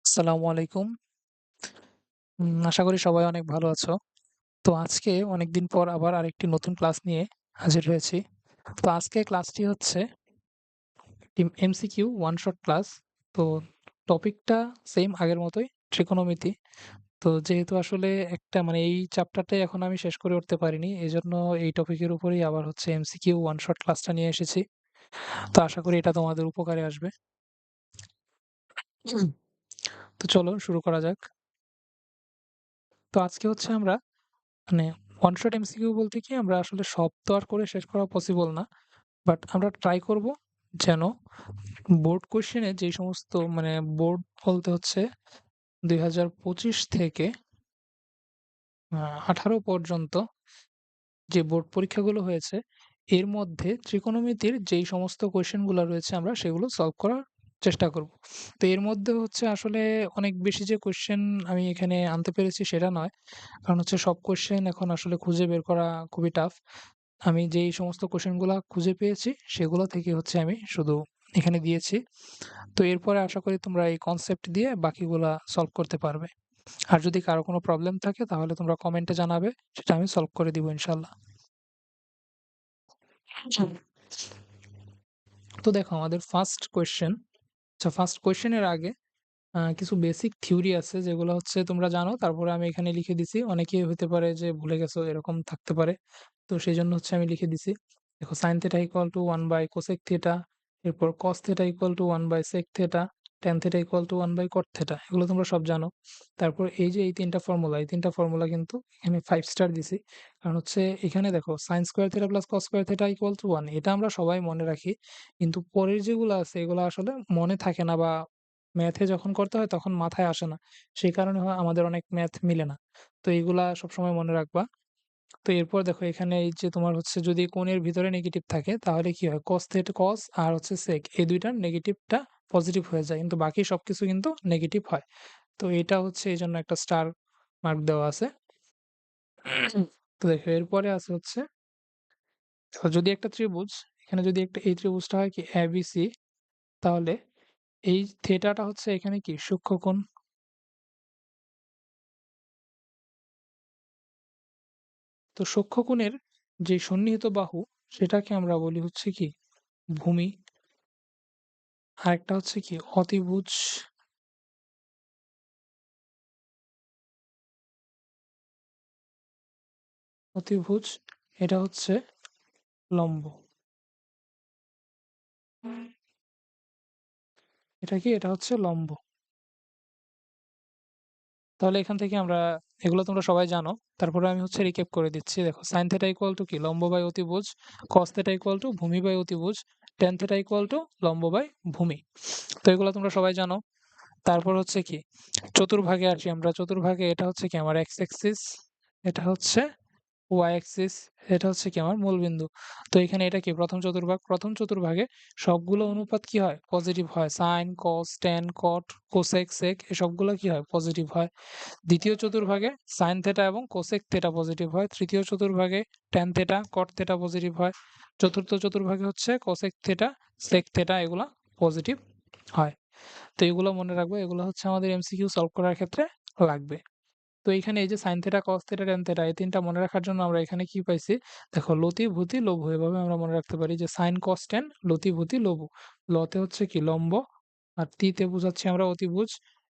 আসসালামু আলাইকুম। আশা করি সবাই অনেক ভালো আছো। তো আজকে অনেকদিন পর আবার আরেকটি নতুন ক্লাস নিয়ে হাজির হয়েছি। তো আজকে ক্লাসটি হচ্ছে এমসিকিউ ওয়ান শট ক্লাস। তো টপিকটা সেম আগের মতোই, ত্রিকোণমিতি। তো যেহেতু আসলে একটা মানে এই চ্যাপ্টারটাই এখন আমি শেষ করে উঠতে পারিনি, এজন্য এই টপিকের উপরেই আবার হচ্ছে এমসিকিউ ওয়ান শট ক্লাসটা নিয়ে এসেছি। তো আশা করি এটা তোমাদের উপকারে আসবে। হুম। তো চলো শুরু করা যাক। তো আজকে হচ্ছে আমরা মানে ওয়ান শট এমসিকিউ বলতে কি, আমরা আসলে সব তো আর করে শেষ করা পসিবল না। বাট আমরা ট্রাই করব যেন বোর্ড কোয়েশ্চেনে যেই সমস্ত মানে বোর্ড বলতে হচ্ছে ২০২৫ থেকে ১৮ পর্যন্ত যে বোর্ড পরীক্ষাগুলো হয়েছে, এর মধ্যে ত্রিকোণমিতির যেই সমস্ত কোয়েশ্চেনগুলো রয়েছে আমরা সেগুলো সলভ করার চেষ্টা করব। তো এর মধ্যে হচ্ছে আসলে অনেক বেশি যে কোয়েশ্চেন আমি এখানে আনতে পেরেছি সেটা নয়। কারণ হচ্ছে সব কোয়েশ্চেন এখন আসলে খুঁজে বের করা খুবই টাফ। আমি যেই সমস্ত কোয়েশ্চেনগুলা খুঁজে পেয়েছি সেগুলো থেকে হচ্ছে আমি শুধু এখানে দিয়েছি। তো এরপরে আশা করি তোমরা এই কনসেপ্ট দিয়ে বাকিগুলা সলভ করতে পারবে। আর যদি কারো কোনো প্রবলেম থাকে তাহলে তোমরা কমেন্টে জানাবে, সেটা আমি সলভ করে দিব ইনশাল্লাহ। হুম। তো দেখো আমাদের ফার্স্ট কোয়েশ্চেন। আচ্ছা, ফার্স্ট কোয়েশ্চেনের আগে কিছু বেসিক থিওরি আছে যেগুলো হচ্ছে তোমরা জানো, তারপরে আমি এখানে লিখে দিছি। অনেকেই হতে পারে যে ভুলে গেছো, এরকম থাকতে পারে। তো সেজন্য হচ্ছে আমি লিখে দিছি। দেখো sin θ equal to 1 by cosec θ, এরপর cos θ equal to 1 by sec θ, tan θ equal to 1 by cot θ। এগুলো তোমরা সব জানো। তারপর এই যে এই তিনটা ফর্মুলা কিন্তু এখানে 5 স্টার দিছি। কারণ হচ্ছে এখানে দেখো sin square θ plus cos square θ equal to 1, এটা আমরা সবাই মনে রাখি। কিন্তু পরের যেগুলো আছে এগুলো আসলে মনে থাকে না, বা ম্যাথে যখন করতে হয় তখন মাথায় আসে না। সেই কারণে হয় আমাদের অনেক ম্যাথ মিলে না। তো এইগুলা সবসময় মনে রাখবা। তো এরপর দেখো এখানে এই যে তোমার হচ্ছে যদি কোণের ভিতরে নেগেটিভ থাকে তাহলে কি হয়, cos আর হচ্ছে sec এই দুইটার নেগেটিভটা পজিটিভ হয়ে যায়, কিন্তু বাকি সবকিছু কিন্তু নেগেটিভ হয়। তো এটা হচ্ছে এইজন্য একটা স্টার মার্ক দেওয়া আছে। তো দেখো এরপরে আছে হচ্ছে, দেখো যদি একটা ত্রিভুজ, এখানে যদি একটা এই ত্রিভুজটা হয় কি ABC, তাহলে এই থেটাটা হচ্ছে এখানে কি সূক্ষ্মকোণ। তো সূক্ষ্মকোণের যে সন্নিহিত বাহু সেটাকে আমরা বলি হচ্ছে কি ভূমি। আরেকটা হচ্ছে কি অতিভুজ। অতিভুজ এটা হচ্ছে লম্ব। এটা কি, এটা হচ্ছে লম্ব। তাহলে এখান থেকে আমরা এগুলো তোমরা সবাই জানো। তারপরে আমি হচ্ছে রিক্যাপ করে দিচ্ছি। দেখো sin θ ইকুয়াল টু কি লম্ব বাই অতিভুজ, cos θ ইকুয়াল টু ভূমি বাই অতিভুজ, tan θ ইকুয়াল টু লম্ব বাই ভূমি। তো এগুলো তোমরা সবাই জানো। তারপর হচ্ছে কি চতুর্ভাগে আসি আমরা। চতুর্ভাগে এটা হচ্ছে কি আমার এক্স অ্যাক্সিস, এটা হচ্ছে ওয়াই অ্যাক্সিস, এটা হচ্ছে কি আমার মূলবিন্দু। তো এখানে এটা কি প্রথম চতুর্ভাগ। প্রথম চতুর্ভাগে সবগুলো অনুপাত কি হয়, পজিটিভ হয়। Sine cos tan cot cosec sec এই সবগুলো কি হয়, পজিটিভ হয়। দ্বিতীয় চতুর্ভাগে সাইন থেটা এবং কোসেক থেটা পজিটিভ হয়। তৃতীয় চতুর্ভাগে tan theta cot theta positive হয়। চতুর্থ চতুর্ভাগে হচ্ছে কোসেক থেটা সেক থেটা এগুলা পজিটিভ হয়। তো এগুলো মনে রাখবো, এগুলো হচ্ছে আমাদের এমসিকিউ সলভ করার ক্ষেত্রে লাগবে। তো এখানে এই যে sine theta cos theta tan theta এই তিনটা মনে রাখার জন্য আমরা এখানে কি পাইছি, দেখো লতি ভূতি লঘু, এভাবে আমরা মনে রাখতে পারি যে সাইন কস ট্যান লতি ভূতি লঘু। লতে হচ্ছে কি লম্ব, আর তে বোঝাচ্ছি আমরা অতিভুজ।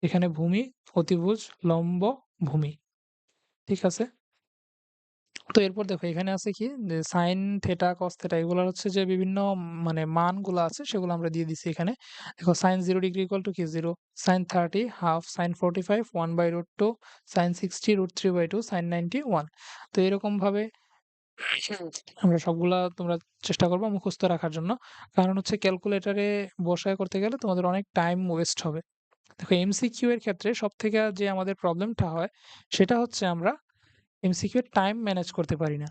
এখানে ভূমি, অতিভুজ, লম্ব, ভূমি। ঠিক আছে। তো এরপর দেখো এখানে আছে কি যে সাইন থেটা কস থেটা এগুলোর হচ্ছে যে বিভিন্ন মানে মানগুলো আছে সেগুলো আমরা দিয়ে দিছি এখানে। দেখো সাইন 0 ডিগ্রি ইকুয়াল টু কি 0, sine 30 half, sine 45 1 by root 2, sine 60 root 3 by 2, sine 90 1। তো এরকম ভাবে আমরা সবগুলা তোমরা চেষ্টা করবা মুখস্থ রাখার জন্য। কারণ হচ্ছে ক্যালকুলেটরে বসায় করতে গেলে তোমাদের অনেক টাইম ওয়েস্ট হবে। দেখো এমসিকিউ এর ক্ষেত্রে সব থেকে যে আমাদের প্রবলেমটা হয় সেটা হচ্ছে আমরা এমসিকিউ এর টাইম ম্যানেজ করতে পারি না।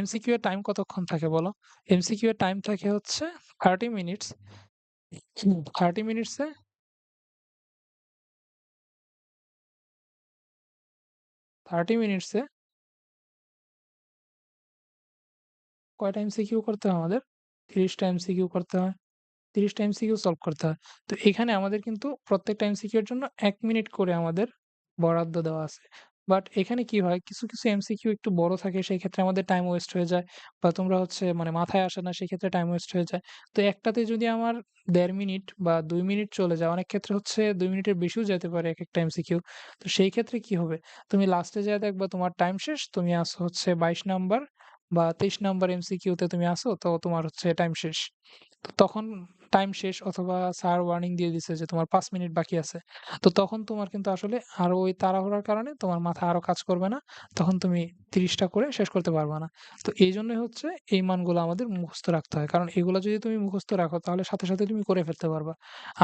এমসিকিউ এর টাইম কতক্ষণ থাকে বলো? এমসিকিউ এর টাইম থাকে হচ্ছে 30 মিনিটস। 30 মিনিটসে 30 মিনিটসে কয়টা এমসিকিউ করতে হয় আমাদের? 30টা এমসিকিউ করতে হয়। 30টা এমসিকিউ সলভ করতে হয়। তো এখানে আমাদের কিন্তু প্রত্যেকটা এমসিকিউ এর জন্য ১ মিনিট করে আমাদের বরাদ্দ দেওয়া আছে। বাট এখানে কি হয় কিছু এমসিকিউ একটু বড় থাকে সেই ক্ষেত্রে আমাদের টাইম ওয়েস্ট হয়ে যায় বা তোমরা হচ্ছে মানে মাথায় আসে না সেক্ষেত্রে টাইম ওয়েস্ট হয়ে যায়। তো একটাতে যদি আমার ১.৫ মিনিট বা ২ মিনিট চলে যায়, অনেক ক্ষেত্রে হচ্ছে ২ মিনিটের বেশিও যেতে পারে একেকটা এমসিকিউ। তো সেই ক্ষেত্রে কি হবে? তুমি লাস্টে যেয়ে দেখবা তোমার টাইম শেষ, তুমি আছো হচ্ছে ২২ নাম্বার বা ২৩ নাম্বার এমসিকিউতে তুমি আছো, তো তোমার হচ্ছে টাইম শেষ। তো তখন টাইম শেষ অথবা স্যার ওয়ার্নিং দিয়ে দিছে যে তোমার ৫ মিনিট বাকি আছে। তো তখন তোমার কিন্তু আসলে আরো ওই তাড়াহুড়ার কারণে তোমার মাথা আরো কাজ করবে না। তখন তুমি ৩০ টা করে শেষ করতে পারবা না। তো এইজন্যই হচ্ছে এই মানগুলো আমাদের মুখস্থ রাখতে হয়। কারণ এগুলা যদি তুমি মুখস্থ রাখো তাহলে সাথে তুমি করে ফেলতে পারবা।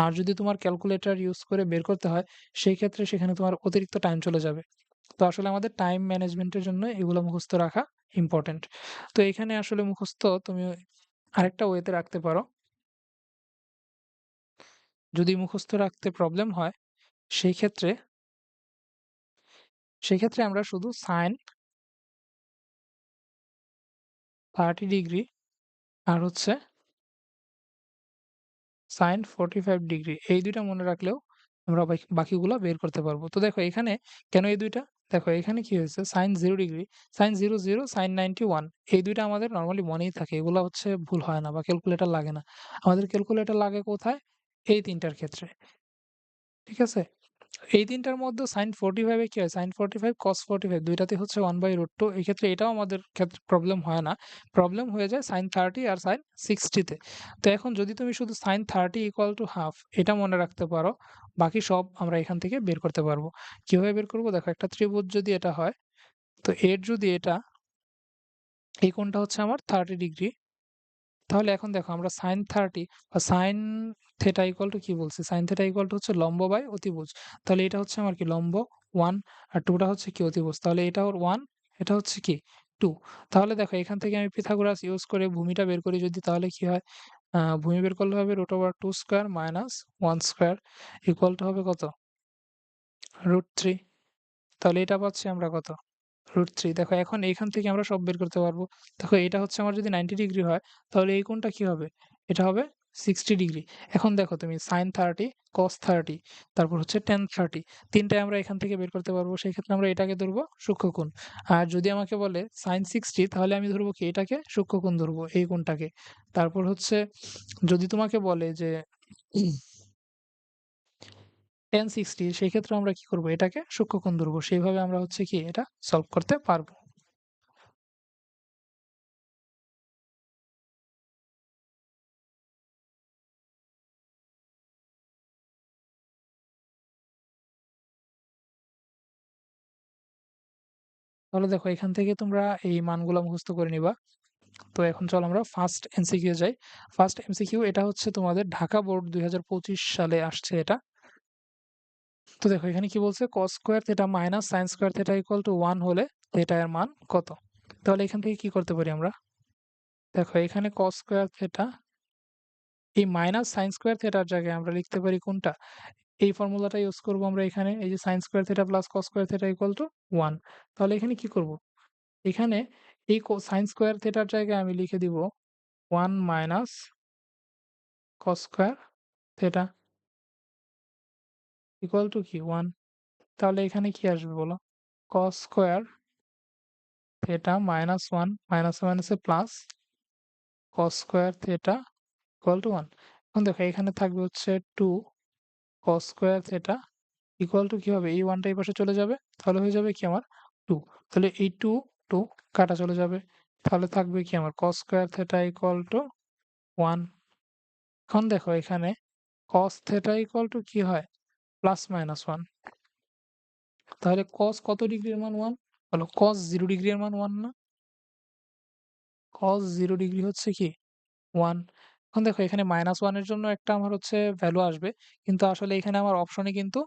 আর যদি তোমার ক্যালকুলেটর ইউজ করে বের করতে হয়, সেই ক্ষেত্রে সেখানে তোমার অতিরিক্ত টাইম চলে যাবে। তো আসলে আমাদের টাইম ম্যানেজমেন্টের জন্য এগুলো মুখস্থ রাখা ইম্পোর্টেন্ট। তো এখানে আসলে মুখস্থ তুমি আরেকটা ওয়েতে রাখতে পারো। যদি মুখস্থ রাখতে প্রবলেম হয় সেই ক্ষেত্রে আমরা শুধু sin 30 ডিগ্রি আর হচ্ছে sin 45 ডিগ্রি এই ২ টা মনে রাখলেও আমরা বাকিগুলা বের করতে পারবো। তো দেখো এখানে কেন এই ২ টা? দেখো এখানে কি হয়েছে sin 0 ডিগ্রি, sin 0, 0, sin 91 এই ২ টা আমাদের নরমালি মনেই থাকে। এগুলা হচ্ছে ভুল হয় না বা ক্যালকুলেটর লাগে না। আমাদের ক্যালকুলেটর লাগে কোথায়? এই ৩ টার ক্ষেত্রে। ঠিক আছে? এই ৩ টার মধ্যে sin 45 এ কি হয়? sin 45 cos 45 ২ টাতেই হচ্ছে 1/√2 এই ক্ষেত্রে এটাও আমাদের ক্ষেত্রে প্রবলেম হয় না। প্রবলেম হয়ে যায় sin 30 আর sin 60 তে। তো এখন যদি তুমি শুধু sin 30 = হাফ এটা মনে রাখতে পারো, বাকি সব আমরা এখান থেকে বের করতে পারবো। কিভাবে বের করব? দেখো একটা ত্রিভুজ যদি এটা হয়, তো এর যদি এটা এই কোণটা হচ্ছে আমার 30 ডিগ্রি। তাহলে এখন দেখো আমরা sin 30 বা sin θ কি বলছি? sin θ হচ্ছে লম্ব বাই অতিভুজ। তাহলে এটা হচ্ছে আমার কি লম্ব 1 আর 2 টা হচ্ছে কি অতিভুজ। তাহলে এটা ওর 1, এটা হচ্ছে কি 2। তাহলে দেখো এখান থেকে আমি পিথাগোরাস ইউজ করে ভূমিটা বের করি যদি, তাহলে কি হয়? ভূমি বের করলে হবে √2² - 1² হবে কত? √3। তাহলে এটা পাচ্ছি আমরা কত? √3। দেখো এখন এইখান থেকে আমরা সব বের করতে পারবো। দেখো এটা হচ্ছে আমার যদি 90 ডিগ্রি হয়, তাহলে এই কোণটা কি হবে? এটা হবে 60 ডিগ্রি। এখন দেখো তুমি sin 30, cos 30, তারপর হচ্ছে tan 30 ৩ টাই আমরা এখান থেকে বের করতে পারবো। সেই ক্ষেত্রে আমরা এটাকে ধরবো সূক্ষ্মকোণ। আর যদি আমাকে বলে sin 60 তাহলে আমি ধরবো কি এটাকে সূক্ষ্মকোণ ধরবো, এই কোণটাকে। তারপর হচ্ছে যদি তোমাকে বলে যে tan 60 সেই ক্ষেত্রে আমরা কি করব? এটাকে সূক্ষ্মকোণ ধরবো। সেইভাবে আমরা হচ্ছে কি এটা সলভ করতে পারবো। তাহলে দেখো এখান থেকে তোমরা এই মানগুলা মুখস্থ করে নিবা। তো এখন চলো আমরা ফার্স্ট এমসিকিউ যাই। ফার্স্ট এমসিকিউ এটা হচ্ছে তোমাদের ঢাকা বোর্ড ২০২৫ সালে আসছে এটা। তো দেখো এখানে কি বলছে cos square theta minus sin square theta equal to 1 হলে থিটা এর মান কত? তাহলে এখান থেকে কি করতে পারি আমরা? দেখো এখানে cos স্কয়ার থিটা এই মাইনাস sin স্কয়ার থিটার জায়গায় আমরা লিখতে পারি কোনটা? এই ফর্মুলাটা ইউজ করব আমরা এখানে। এই যে sin square theta plus cos square theta equal to 1। তাহলে এখানে কি করব? এখানে এই sin স্কয়ার থিটার জায়গায় আমি লিখে দিব 1 minus cos square theta equal to কি 1। তাহলে এখানে কি আসবে বলো? cos square theta minus 1 minus মাইনাসে plus cos square theta equal to 1। এখন দেখো এখানে থাকবে হচ্ছে 2 cos square theta equal to কি হবে? এই 1 টা এই পাশে চলে যাবে। তাহলে হয়ে যাবে কি আমার 2। তাহলে এই 2, 2 কাটা চলে যাবে। তাহলে থাকবে কি আমার cos square theta equal to 1। এখন দেখো এখানে cos থিটা ইকুয়াল টু কি হয়? Plus minus 1। তাহলে cos কত ডিগ্রির মান 1? বলো cos 0 ডিগ্রি এর মান 1 না? cos 0 ডিগ্রি হচ্ছে কি 1। এখন দেখো এখানে -1 এর জন্য একটা আমার হচ্ছে ভ্যালু আসবে। কিন্তু আসলে এখানে আমার অপশনে কিন্তু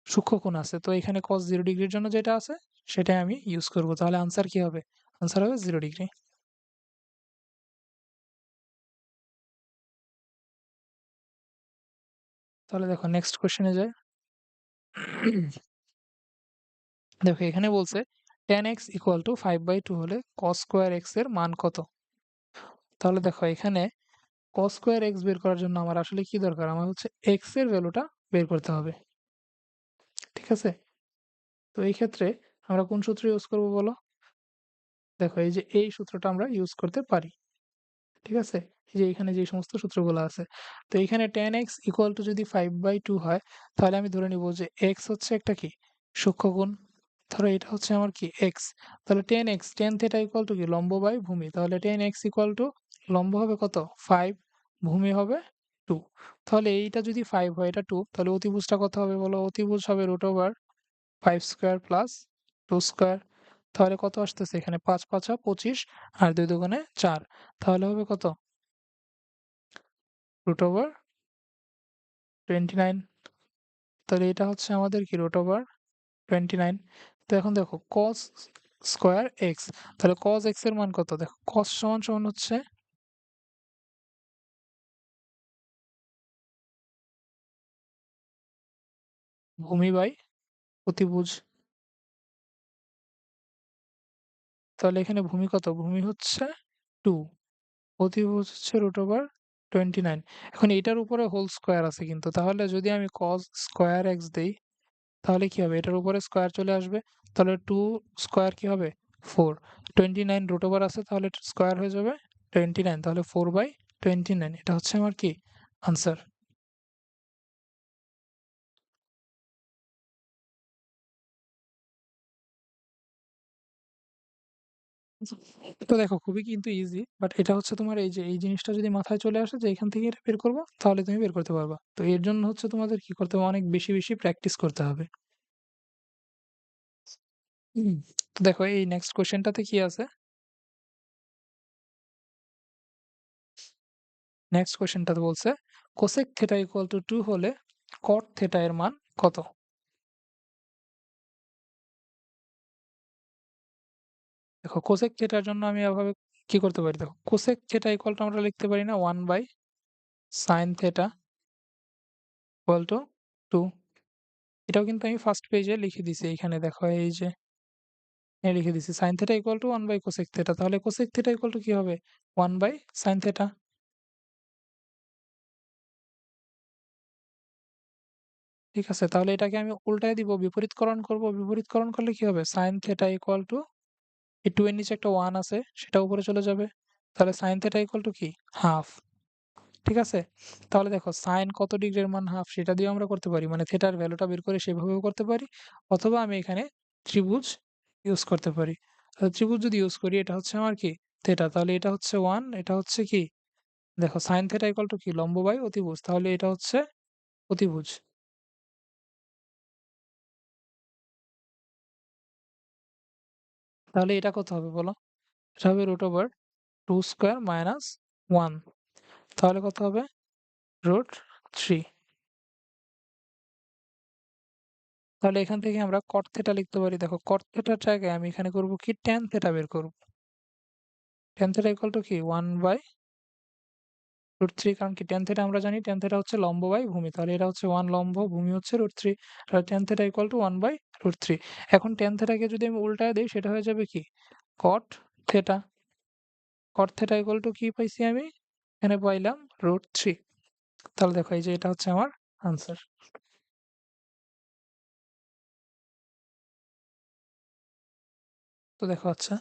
সূক্ষ্মকোণ আছে। তো এখানে cos 0 ডিগ্রির জন্য যেটা আছে সেটাই আমি ইউজ করব। তাহলে আনসার কি হবে? আনসার হবে 0 ডিগ্রি। তাহলে দেখো নেক্সট কোয়েশ্চেনে যাই। দেখো এখানে বলছে tan x = 5/2 হলে cos স্কয়ার x এর মান কত? তাহলে দেখো এখানে cos স্কয়ার x বের করার জন্য আমার আসলে কি দরকার? আমার হচ্ছে x এর ভ্যালুটা বের করতে হবে। ঠিক আছে? তো এই ক্ষেত্রে আমরা কোন সূত্র ইউজ করব বলো? দেখো এই যে এই সূত্রটা আমরা ইউজ করতে পারি। ঠিক আছে? এই যে এখানে যে সমস্ত সূত্রগুলো আছে। তো এখানে tan x ইকুয়াল টু যদি 5/2 হয়, তাহলে আমি ধরে নিব যে x হচ্ছে একটা কি? সূক্ষ্ম কোণ। ধরো এটা হচ্ছে আমার কি? x। তাহলে tan x tan theta equal to কি? লম্ব বাই ভূমি। তাহলে tan x ইকুয়াল টু লম্ব হবে কত? 5, ভূমি হবে 2। তাহলে এইটা যদি 5 হয়, এটা 2, তাহলে অতিভুজটা কত হবে বলো? অতিভুজ হবে √5 স্কয়ার প্লাস 2 স্কয়ার। তাহলে কত আসতেছে এখানে? ৫ ৫ ২৫ আর ২ দুগুণে ৪। তাহলে হবে কত? √29। তাহলে এটা হচ্ছে আমাদের কি? √29। তো এখন দেখো cos স্কয়ার x, তাহলে cos x এর মান কত? দেখো cos সমান সমান হচ্ছে ভূমি বাই অতিভুজ। তাহলে এখানে ভূমি কত? ভূমি হচ্ছে 2, অতিভুজ হচ্ছে √29। এখন এটার উপরে হোল স্কয়ার আছে কিন্তু, তাহলে যদি আমি cos স্কয়ার x দেই, তাহলে কি হবে? এটার উপরে স্কয়ার চলে আসবে। তাহলে 2 স্কয়ার কি হবে? 4। 29 রুট ওভার আছে, তাহলে স্কয়ার হয়ে যাবে 29। তাহলে 4/29। এটা হচ্ছে আমার কি? আনসার। তো দেখো খুবই কিন্তু ইজি, বাট এটা হচ্ছে তোমার এই যে এই জিনিসটা যদি মাথায় চলে আসে যে এখান থেকে এটা বের করবো, তাহলে তুমি বের করতে পারবা। তো এর জন্য হচ্ছে তোমাদের কি করতে হবে? অনেক বেশি বেশি প্র্যাকটিস করতে হবে। হুম। তো দেখো এই নেক্সট কোশ্চেনটাতে কি আছে? নেক্সট কোশ্চেনটাতে বলছে কোসেক থিটা ইকুয়াল টু 2 হলে কট থিটা এর মান কত? দেখো কোসেক থিটার জন্য আমি এভাবে কি করতে পারি? দেখো কোসেক থিটা ইকুয়াল টু আমরা লিখতে পারি না 1 by sine theta equal to 2। এটাও কিন্তু আমি ফার্স্ট পেজে লিখে দিছি। এখানে দেখো এই যে লিখে দিছি sine theta equal to 1 by cosec theta. তাহলে কোসেক থিটা ইকুয়াল টু কি হবে? 1 বাই সাইন থিটা। ঠিক আছে? তাহলে এটাকে আমি উল্টায় দিব, বিপরীতকরণ করব। বিপরীতকরণ করলে কি হবে? সাইন থিটা ইকুয়াল টু এই 2 এর নিচে একটা 1 আছে, সেটা উপরে চলে যাবে। তাহলে সাইন থিটা ইকুয়াল টু কি? হাফ। ঠিক আছে? তাহলে দেখো সাইন কত ডিগ্রির মান হাফ সেটা দিয়েও আমরা করতে পারি। মানে থিটার ভ্যালুটা বের করে সেভাবেও করতে পারি। অথবা আমি এখানে ত্রিভুজ ইউজ করতে পারি। ত্রিভুজ যদি ইউজ করি, এটা হচ্ছে আমার কি? থিটা। তাহলে এটা হচ্ছে 1, এটা হচ্ছে কি? দেখো সাইন থিটা ইকুয়াল টু কি? লম্ব বাই অতিভুজ। তাহলে এটা হচ্ছে অতিভুজ। তাহলে এটা কত হবে বলো? এটা হবে √2 স্কয়ার মাইনাস 1। তাহলে কত হবে? √3। তাহলে এখান থেকে আমরা cot থিটা লিখতে পারি। দেখো cot থিটার জায়গায় আমি এখানে করব কি? tan থিটা বের করব। tan থিটা ইকুয়াল টু কি? 1/√3। কারণ কি tan থিটা আমরা জানি tan থিটা হচ্ছে লম্ব বাই ভূমি। তাহলে এটা হচ্ছে 1 লম্ব, ভূমি হচ্ছে √3। তাহলে tan থিটা ইকুয়াল টু 1/√3। এখন tan থিটাকে যদি আমি উল্টায় দেই, সেটা হয়ে যাবে কি? cot theta. cot theta equal to কি পাইছি আমি? এখানে পাইলাম √3। তাহলে দেখো এই যে এটা হচ্ছে আমার আনসার। তো দেখো আচ্ছা,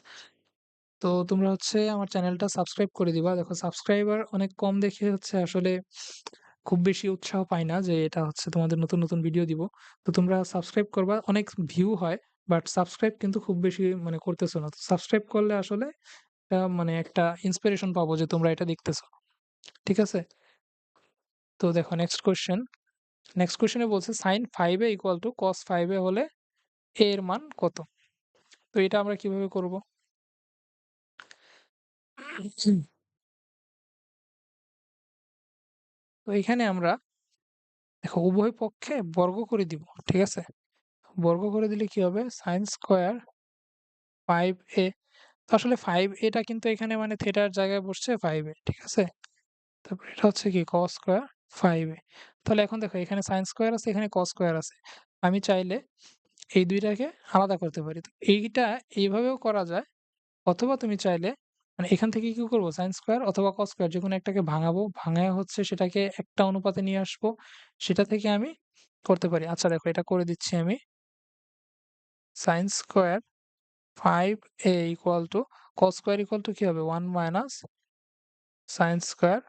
তো তোমরা হচ্ছে আমার চ্যানেলটা সাবস্ক্রাইব করে দিবা। দেখো সাবস্ক্রাইবার অনেক কম দেখে হচ্ছে আসলে খুব বেশি উৎসাহ পাই না যে এটা হচ্ছে তোমাদের নতুন নতুন ভিডিও দিব। তো তোমরা সাবস্ক্রাইব করবা। অনেক ভিউ হয়, বাট সাবস্ক্রাইব কিন্তু খুব বেশি মানে করতেছো না। তো সাবস্ক্রাইব করলে আসলে মানে একটা ইন্সপিরেশন পাবো যে তোমরা এটা দেখতেছো। ঠিক আছে? তো দেখো নেক্সট কোশ্চেনে বলছে sign 5a equal to cos 5a হলে a এর মান কত? তো এটা আমরা কিভাবে করব? তো এখানে আমরা দেখো উভয় পক্ষে বর্গ করে দিব। ঠিক আছে? বর্গ করে দিলে কি হবে? Sine square 5a। তো আসলে 5a টা কিন্তু এখানে মানে থিটার জায়গায় বসছে 5a। ঠিক আছে? তারপর এটা হচ্ছে কি? cos square 5a। তাহলে এখন দেখো এখানে সাইন স্কয়ার আছে, এখানে cos স্কয়ার আছে। আমি চাইলে এই ২ টাকে আলাদা করতে পারি। তো এইটা এইভাবেও করা যায়, অথবা তুমি চাইলে মানে এখান থেকে কি করব, সাইন স্কোয়ার অথবা কস স্কোয়ার যেকোনো একটাকে ভাঙাবো, ভাঙায় হচ্ছে সেটাকে একটা অনুপাতে নিয়ে আসবো, সেটা থেকে আমি করতে পারি। আচ্ছা দেখো এটা করে দিচ্ছি আমি। Sine square 5a equal to cos square equal to কি হবে, 1 মাইনাস সাইন স্কোয়ার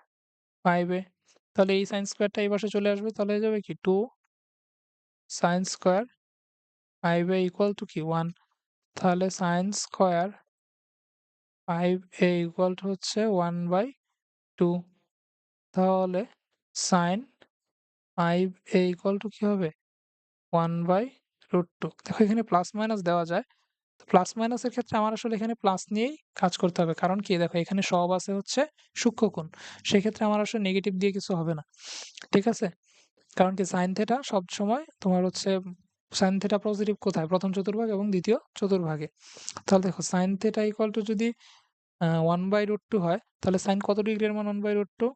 5a। তাহলে এই সাইন স্কোয়ারটা এই পাশে চলে আসবে, তাহলে হয়ে যাবে কি 2 sign square 5a equal to কি 1। তাহলে sign square 5a equal to হচ্ছে 1/2। তাহলে সাইন 5a ইকুয়াল টু কি হবে, 1/√2। দেখো এখানে প্লাস মাইনাস দেওয়া যায়, তো প্লাস মাইনাসের ক্ষেত্রে আমার আসলে এখানে প্লাস নিয়েই কাজ করতে হবে, কারণ কি দেখো এখানে সব আছে হচ্ছে সূক্ষ্মকোণ, সেক্ষেত্রে আমার আসলে নেগেটিভ দিয়ে কিছু হবে না, ঠিক আছে। কারণ কি সাইন থিটা সব সময় তোমার হচ্ছে সাইন থিটা পজিটিভ কোথায়, প্রথম চতুর্ভাগ এবং দ্বিতীয় চতুর্ভাগে। তাহলে দেখো সাইন থিটা ইকুয়াল টু যদি 1/√2 হয়, তাহলে সাইন কত ডিগ্রির মান 1/√2,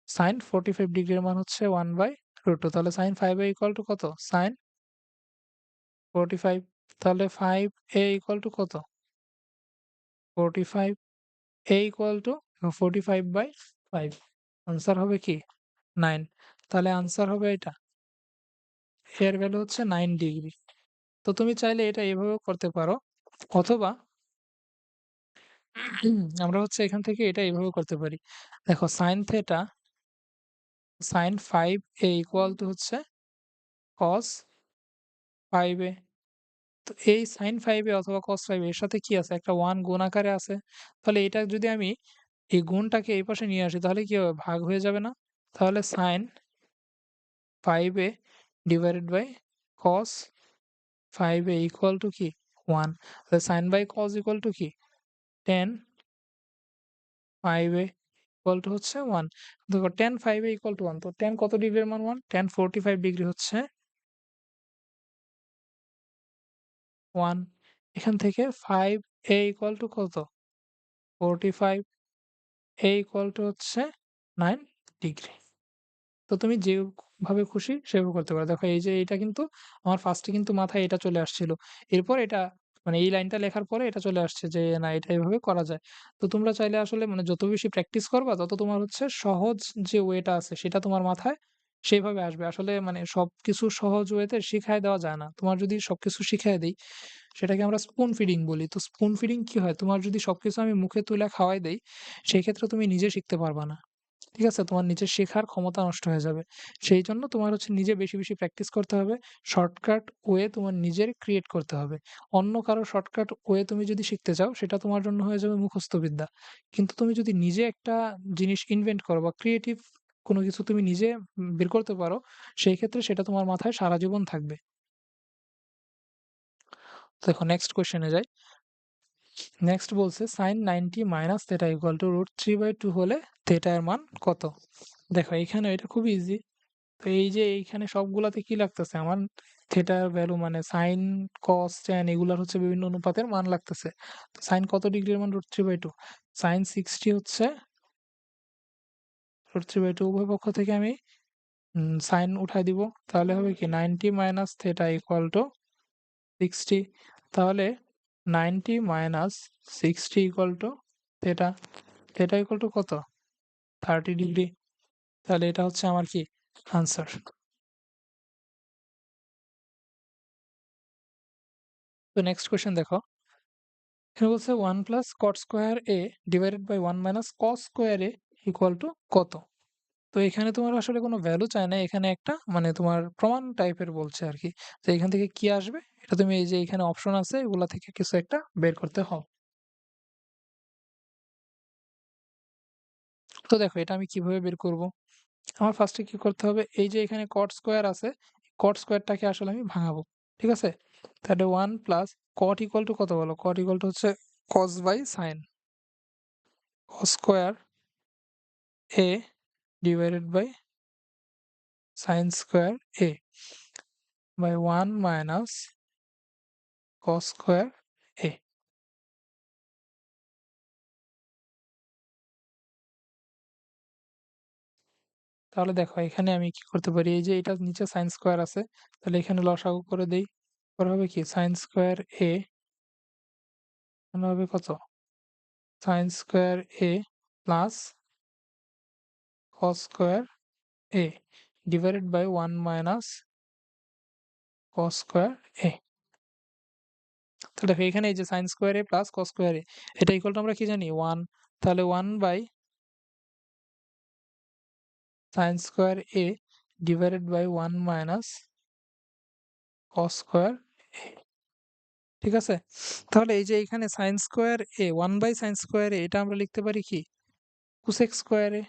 সাইন 45 ডিগ্রির মান হচ্ছে 1/√2। তাহলে সাইন 5a ইকুয়াল টু কত, সাইন 45। তাহলে 5a ইকুয়াল টু কত, 45। a ইকুয়াল টু 45/5, আনসার হবে কি 9। তাহলে আনসার হবে এটা, এর ভ্যালু হচ্ছে 9 ডিগ্রি। তো তুমি চাইলে এটা এভাবেও করতে পারো, অথবা আমরা হচ্ছে এখান থেকে এটা এভাবেও করতে পারি। দেখো sine theta sign 5a equal to হচ্ছে কস 5a। তো এই সাইন 5a অথবা কস 5a এর সাথে কি আছে, একটা 1 গুণ আকারে আছে। তাহলে এটা যদি আমি এই গুণটাকে এই পাশে নিয়ে আসি, তাহলে কি হবে, ভাগ হয়ে যাবে না। তাহলে sine 5a divided by cos 5a equal to কি 1। তাহলে sine by cos equal to কি 10, 5a ইকুয়াল টু হচ্ছে 1। দেখো 10 5a ইকুয়াল টু 1, তো 10 কত ডিগ্রির মান 1, 10 45 ডিগ্রি হচ্ছে 1। এখান থেকে 5a ইকুয়াল টু কত, 45, a ইকুয়াল টু হচ্ছে 9 ডিগ্রি। তো তুমি যেভাবে খুশি সেভাবে করতে পারো। দেখো এই যে এটা কিন্তু আমার ফার্স্টে কিন্তু মাথায় এটা চলে আসছিল। এরপর এটা মানে এই লাইনটা লেখার পরে এটা চলে আসছে যে না এটা এভাবে করা যায়। তো তোমরা চাইলে আসলে মানে যত বেশি প্র্যাকটিস করবা তত তোমার হচ্ছে সহজ যে ওয়েটা আছে সেটা তোমার মাথায় সেইভাবে আসবে। আসলে মানে সবকিছু সহজ ওয়েতে শিখায় দেওয়া যায় না। তোমার যদি সবকিছু শিখায় দেই সেটাকে আমরা স্পুন ফিডিং বলি। তো স্পুন ফিডিং কি হয়? তোমার যদি সবকিছু আমি মুখে তুলে খাওয়াই দেই সেক্ষেত্রে তুমি নিজে শিখতে পারবা না। ঠিক আছে? তোমার নিজের শেখার ক্ষমতা নষ্ট হয়ে যাবে। সেইজন্য তোমার হচ্ছে নিজে বেশি, বেশি প্র্যাকটিস করতে হবে। শর্টকাট ওয়ে তোমার নিজের ক্রিয়েট করতে হবে। অন্য কারো শর্টকাট ওয়ে তুমি যদি শিখতে চাও সেটা তোমার জন্য হয়ে যাবে মুখস্থ বিদ্যা। কিন্তু তুমি যদি নিজে একটা জিনিস ইনভেন্ট করো বা ক্রিয়েটিভ কোনো কিছু তুমি নিজে বের করতে পারো, সেই ক্ষেত্রে সেটা তোমার মাথায় সারা জীবন থাকবে। দেখো নেক্সট কোয়েশ্চেনে যাই। নেক্সট বলছে sin 90 minus theta equal two √3/2 হলে থিটা এর মান কত? দেখো এখানে এটা খুব ইজি। তো এই যে এইখানে সবগুলাতে কি লাগতেছে আমার, থিটার ভ্যালু মানে সাইন কস ট্যান এগুলার হচ্ছে বিভিন্ন অনুপাতের মান লাগতেছে। তো সাইন কত ডিগ্রির মান, √3/2। সাইন 60 হচ্ছে √3/2, উভয় পক্ষ থেকে আমি সাইন উঠাই দিব, তাহলে হবে কি 90 মাইনাস থিটা ইকুয়াল টু 60। তাহলে 90 minus 60 equal to theta, theta equal to কত, 30 ডিগ্রি। তাহলে এটা হচ্ছে আমার কি আনসার। তো নেক্সট কোয়েশ্চেন দেখো, এখানে বলছে 1 plus cot square A divided by 1 minus cos square A equal to কত? তো এখানে তোমার আসলে কোনো ভ্যালু চায় না, এখানে একটা মানে তোমার প্রমাণ টাইপের বলছে আর কি, যে এখান থেকে কি আসবে এটা তুমি এই যে এখানে অপশন আছে এগুলা থেকে কিছু একটা বের করতে হবে। তো দেখো এটা আমি কিভাবে বের করব, আমার ফার্স্টে কি করতে হবে, এই যে এখানে কট স্কোয়ার আছে, কট স্কোয়ারটাকে আসলে আমি ভাঙাবো, ঠিক আছে। তাহলে 1 প্লাস কট ইকুয়াল টু কত, বলো, কট ইকুয়াল টু হচ্ছে cos by sine, cos square A divided by sine square A by 1 minus cos square A. তাহলে দেখো এখানে আমি কি করতে পারি, এই যে এটা নিচে সাইন স্কোয়ার আছে, তাহলে এখানে লসাগু করে দেই, পরে হবে কি সাইন স্কোয়ার এ, মানে হবে কত sine square A plus cos square A divided by 1 minus cos square A. তো দেখো এখানে এই যে sine square A plus cos square A, এটা ইকুয়াল টু আমরা কি জানি 1, তাহলে 1 by sine square A divided by 1 minus cos square A. ঠিক আছে, তাহলে এই যে এখানে sine square A 1 by sine square A, এটা আমরা লিখতে পারি কি কোসেক স্কোয়ার এ।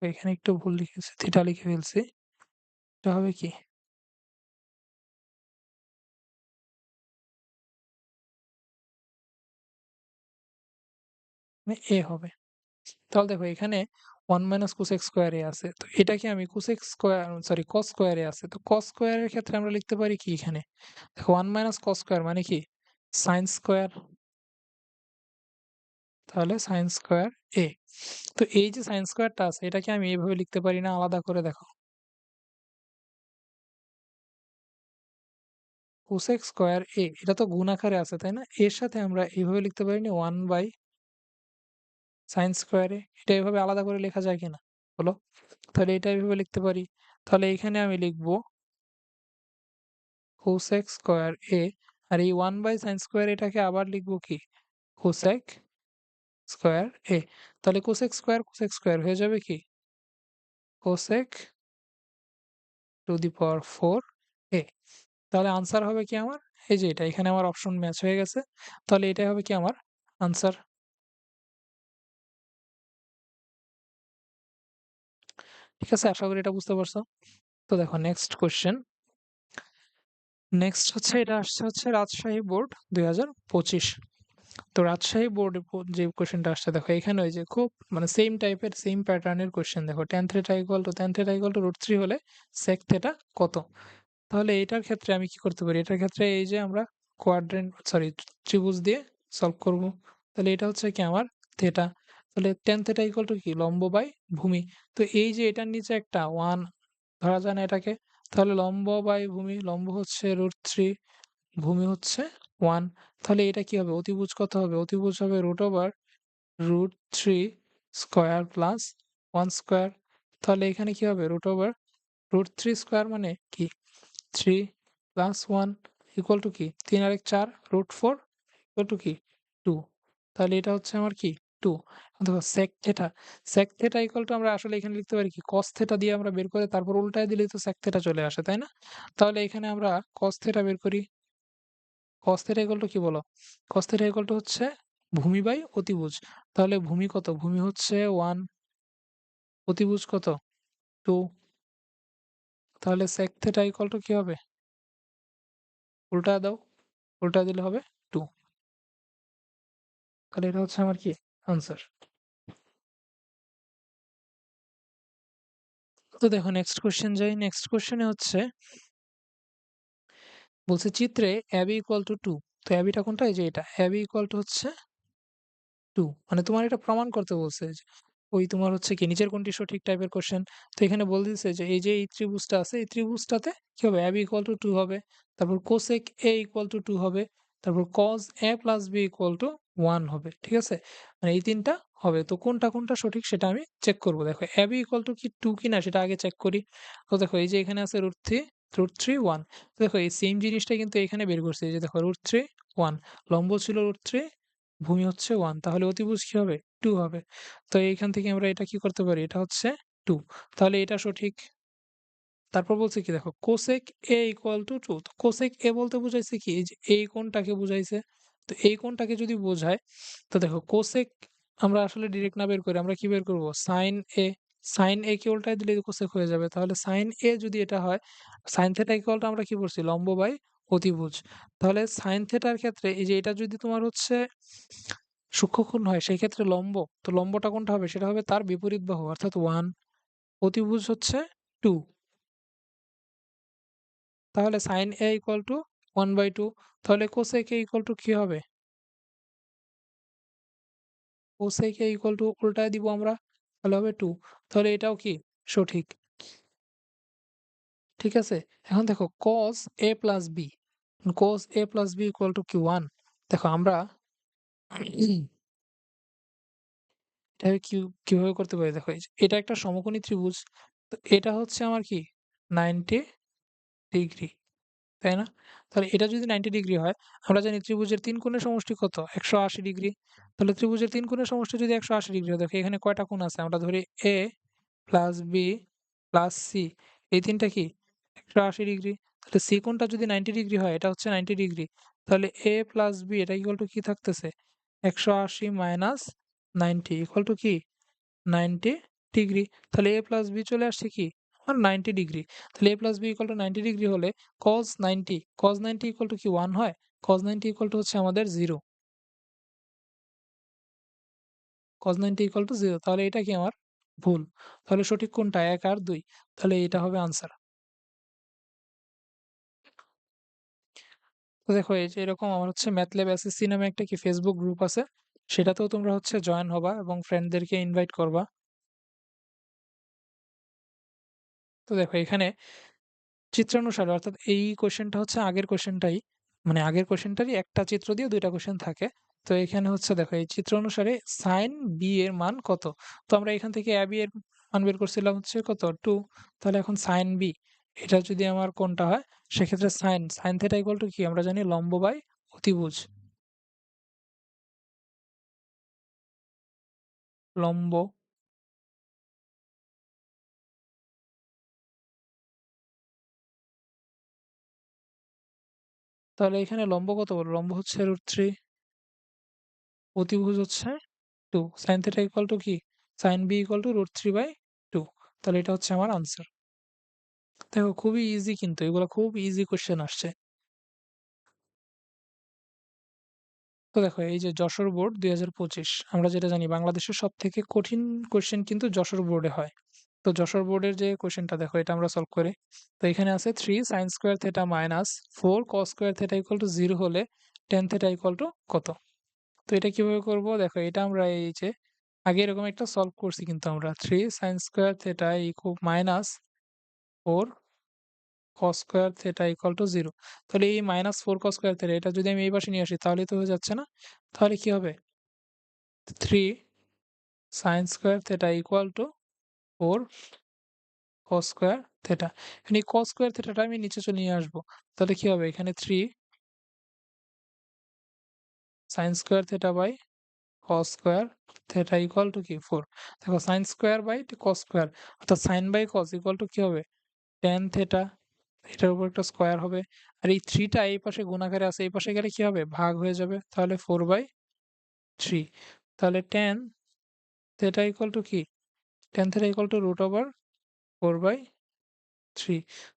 এখানে একটু ভুল লিখেছি, থিটা লিখে ফেলছি। এটা হবে কি এ হবে। তাহলে দেখো এখানে 1 মাইনাস কোসেক স্কোয়ার এ আছে, তো এটাকে আমি cosec square sorry cos square A আছে, তো কস স্কোয়ারের ক্ষেত্রে আমরা লিখতে পারি কি এখানে দেখো 1 মাইনাস কস স্কোয়ার মানে কি সাইন স্কোয়ার, তাহলে সাইন স্কোয়ার এ। তো এই যে সাইন স্কোয়ারটা আছে এটাকে আমি এইভাবে লিখতে পারি না আলাদা করে, দেখো কোসেক স্কোয়ার এ, এটা তো গুণ আকারে আছে তাই না, এর সাথে আমরা এইভাবে লিখতে পারি না 1 বাই সাইন স্কোয়ার এ, এটা এইভাবে আলাদা করে লেখা যায় কিনা বলো। তাহলে এটা এইভাবে লিখতে পারি, তাহলে এখানে আমি লিখবো কোসেক স্কোয়ার এ, আর এই 1 বাই সাইন স্কোয়ার এটাকে আবার লিখবো কি কোসেক স্কোয়ার এ। তাহলে কোসেক স্কোয়ার হয়ে যাবে কি কোসেক টু দি পাওয়ার 4 এ। তাহলে আনসার হবে কি আমার এই যে এটা, এখানে আমার অপশন ম্যাচ হয়ে গেছে, তাহলে এটাই হবে কি আমার আনসার। ঠিক আছে, আশা করি এটা বুঝতে পারছো। তো দেখো নেক্সট কোশ্চেন, নেক্সট হচ্ছে এটা আসছে হচ্ছে রাজশাহী বোর্ড 2025। তো রাজশাহী বোর্ডে যে কোশ্চেনটা আসছে দেখো এখানে ওই যে খুব মানে সেম টাইপের সেম প্যাটার্নের কোশ্চেন, দেখো tan থিটা ইকুয়াল টু √3 হলে sec থিটা কত। তাহলে এটার ক্ষেত্রে আমি কি করতে পারি, এটার ক্ষেত্রে এই যে আমরা কোয়াড্রেন্ট সরি ত্রিভুজ দিয়ে সলভ করব। তাহলে এটা হচ্ছে কি আমার থিটা, তাহলে tan থিটা ইকুয়াল টু কি লম্ব বাই ভূমি। তো এই যে এটার নিচে একটা 1 ধরা যায় না এটাকে, তাহলে লম্ব বাই ভূমি, লম্ব হচ্ছে √3, ভূমি হচ্ছে 1, তাহলে এটা কি হবে অতিভুজ কত হবে, অতিভুজ হবে √3 স্কয়ার প্লাস 1 স্কয়ার। তাহলে এখানে কি হবে √3 স্কয়ার মানে কি 3 প্লাস 1 ইকুয়াল টু কি 3 আর 1 4 √4 ইকুয়াল টু কি 2। তাহলে এটা হচ্ছে আমার কি 2। দেখো sec থিটা ইকুয়াল টু আমরা আসলে এখানে লিখতে পারি কি cos থিটা দিয়ে আমরা বের করে তারপর উল্টায় দিলেই তো sec থিটা চলে আসে তাই না। তাহলে এখানে আমরা cos থিটা বের করি, cos থিটা ইকুয়াল টু কি বলো, cos থিটা ইকুয়াল টু হচ্ছে ভূমি বাই অতিভুজ। তাহলে ভূমি কত, ভূমি হচ্ছে 1, অতিভুজ কত 2, তাহলে sec থিটা ইকুয়াল টু কি হবে উল্টা দাও, উল্টা দিলে হবে 2। তাহলে এটা হচ্ছে আমার কি আনসার। তো দেখো নেক্সট কোশ্চেন যাই, নেক্সট কোশ্চেনে হচ্ছে বলছে চিত্রে এবি ইকুয়াল টু 2, তো অ্যাবিটা কোনটা এই যে এটা, অ্যাবি ইকুয়াল টু হচ্ছে 2, মানে তোমার এটা প্রমাণ করতে বলছে যে ওই তোমার হচ্ছে কি নিচের কোনটি সঠিক টাইপের কোশ্চেন। তো এখানে বলে দিচ্ছে যে এই যে এই ত্রিভুজটা আছে এই ত্রিভুজটাতে কি হবে ab ইকুয়াল টু 2 হবে, তারপর কোসেক a ইকুয়াল টু 2 হবে, তারপর cos a plus b equal to 1 হবে। ঠিক আছে, মানে এই তিনটা হবে, তো কোনটা কোনটা সঠিক সেটা আমি চেক করব। দেখো ab ইকুয়াল টু কি 2 কিনা সেটা আগে চেক করি। তো দেখো এই যে এখানে আছে √3 1, দেখো এই সেম জিনিসটা কিন্তু এখানে বের করছে, এই যে দেখো √3 1, লম্ব ছিল √3, ভূমি হচ্ছে 1, তাহলে অতিভুজ কি হবে 2 হবে। তো এইখান থেকে আমরা এটা কি করতে পারি, এটা হচ্ছে 2, তাহলে এটা সঠিক। তারপর বলছে কি দেখো কোসেক a ইকুয়াল টু 2, তো কোসেক a বলতে বুঝাইছে কি এই যে এই কোণটাকে বুঝাইছে। তো এই কোণটাকে যদি বোঝায় তো দেখো কোসেক আমরা আসলে ডিরেক্ট না বের করে আমরা কি বের করব সাইন a, সাইন a কে উল্টায় দিলে কোসেক হয়ে যাবে, তাহলে সাইন a যদি এটা হয় সাইন থিটা ইকুয়াল টু আমরা কি করছি লম্ব বাই অতিভুজ। তাহলে সাইন থিটার ক্ষেত্রে এই যে এটা যদি তোমার হচ্ছে সূক্ষ্মকোণ হয় সেই ক্ষেত্রে লম্ব, তো লম্বটা কোনটা হবে সেটা হবে তার বিপরীত বাহু অর্থাৎ 1, অতিভুজ হচ্ছে 2, তাহলে sin a ইকুয়াল টু 1/2, তাহলে cosec a ইকুয়াল টু কি হবে cosec a ইকুয়াল টু উল্টায় দিব আমরা তাহলে হবে 2। তাহলে এটাও কি সঠিক। ঠিক আছে? এখন দেখো cos a plus b, cos a plus b equal to কি 1? দেখো আমরা এটা কিভাবে করতে পারি দেখো, এই যে এটা একটা সমকোণী ত্রিভুজ। তো এটা হচ্ছে আমার কি 90 ডিগ্রি, তাই না? তাহলে এটা যদি 90 ডিগ্রি হয়, আমরা জানি ত্রিভুজের ৩ কোণের সমষ্টি কত? ১৮০ ডিগ্রি। তাহলে ত্রিভুজের ৩ কোণের সমষ্টি যদি ১৮০ ডিগ্রি হয়, দেখো এখানে কয়টা কোণ আছে? আমরা ধরি a plus b plus c, এই ৩টা কি ১৮০ ডিগ্রি। তাহলে c কোণটা যদি 90 ডিগ্রি হয়, এটা হচ্ছে 90 ডিগ্রি। তাহলে a প্লাস b এটা ইকুয়াল টু কি থাকতেছে? ১৮০ মাইনাস 90 ইকুয়াল টু কি 90 ডিগ্রি। তাহলে a প্লাস b চলে আসছে কি আমার 90 ডিগ্রি। তাহলে a plus b equal to 90 degree হলে cos 90 ইকুয়াল টু কি 1 হয়? cos 90 ইকুয়াল টু হচ্ছে আমাদের 0। cos 90 ইকুয়াল টু 0, তাহলে এটা কি আমার ভুল। তাহলে সঠিক কোনটা? ১ আর ২। তাহলে এটা হবে আনসার। তো দেখো এই যে এরকম আমার হচ্ছে ম্যাথল্যাব এসএসসি নামে একটা কি ফেসবুক গ্রুপ আছে। সেটাতেও তোমরা হচ্ছে জয়েন হবা এবং ফ্রেন্ডদেরকে ইনভাইট করবা। তো দেখো এখানে চিত্রানুসারে, অর্থাৎ এই কোয়েশ্চেনটা হচ্ছে আগের কোয়েশ্চেনটাই, মানে আগের কোয়েশ্চেনটারই একটা চিত্র দিয়ে ২ টা কোয়েশ্চেন থাকে। তো এখানে হচ্ছে দেখো এই চিত্র অনুসারে sin b এর মান কত? তো আমরা এখান থেকে ab এর মান বের করছিলাম হচ্ছে কত 2। তাহলে এখন sin b এটা যদি আমার কোনটা হয়, সেক্ষেত্রে sin থিটা ইকুয়াল টু কি আমরা জানি লম্ব বাই অতিভুজ। লম্ব, তাহলে এখানে লম্ব কত বলবো? লম্ব হচ্ছে √3, অতিভুজ হচ্ছে 2, sin থিটা ইকুয়াল টু কি sin b ইকুয়াল টু √3/2। তাহলে এটা হচ্ছে আমার আনসার। দেখো খুবই ইজি, কিন্তু এগুলো খুব ইজি কোশ্চেন আসছে। তো দেখো এই যে যশোর বোর্ড ২০২৫, আমরা যেটা জানি বাংলাদেশের সব থেকে কঠিন কোশ্চেন কিন্তু যশোর বোর্ডে হয়। তো যশোর বোর্ডের যে কোশ্চেনটা দেখো এটা আমরা সলভ করি। তো এখানে আছে 3 sin square theta minus 4 cos square theta equal to 0 হলে tan থেটা ইকুয়াল টু কত? তো এটা কিভাবে করব? দেখো এটা আমরা এই যে আগে এরকম একটা সলভ করছি, কিন্তু আমরা 3 sin square theta equal minus 4 cos square theta equal two 0। তাহলে এই -4 cos স্কয়ার থিটা এটা যদি আমি এই পাশে নিয়ে আসি, তাহলেই তো হয়ে যাচ্ছে না? তাহলে কি হবে? 3 sin square theta equal two 4 cos square theta. এখানে এই cos স্কয়ার থিটাটা আমি নিচে চলে নিয়ে আসবো। তাহলে কি হবে? এখানে 3 sin square theta by cos square theta equal to কি 4। দেখো sin square by cos square, অর্থাৎ sin by cos equal to কি হবে? tan থিটা, এটার উপর একটা স্কয়ার হবে। আর এই 3 টা এই পাশে গুণ আকারে আছে, এই পাশে গেলে কি হবে? ভাগ হয়ে যাবে। তাহলে 4/3। তাহলে tan থিটা ইকুয়াল টু কি? tan theta equal two √4/3।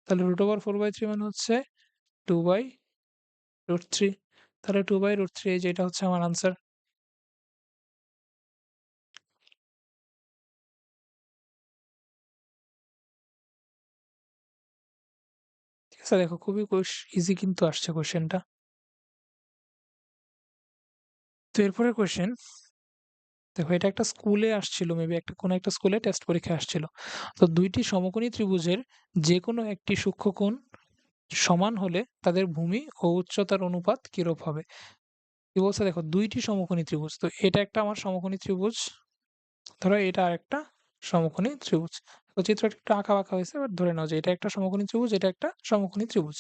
তাহলে √4/3 মানে হচ্ছে 2/√3। তাহলে 2/√3, এই যে এটা হচ্ছে আমার আনসার। ঠিক আছে? দেখো খুবই ইজি কিন্তু আসছে কোয়েশ্চেনটা। তো এরপরের কোয়েশ্চেন দেখো, এটা একটা স্কুলে আসছিল, মেবি একটা কোনো একটা স্কুলে টেস্ট পরীক্ষায় আসছিল। তো ২ টি সমকোণী ত্রিভুজের যেকোনো একটি সূক্ষ্মকোণ সমান হলে তাদের ভূমি ও উচ্চতার অনুপাত কিরূপ হবে? কি বলছে দেখো, ২ টি সমকোণী ত্রিভুজ। তো এটা একটা আমার সমকোণী ত্রিভুজ। ধরো এটা আরেকটা সমকোণী ত্রিভুজ। তো চিত্রটা একটু আঁকা-বাঁকা হয়েছে, বাট ধরে নাও যে এটা একটা সমকোণী ত্রিভুজ, এটা একটা সমকোণী ত্রিভুজ।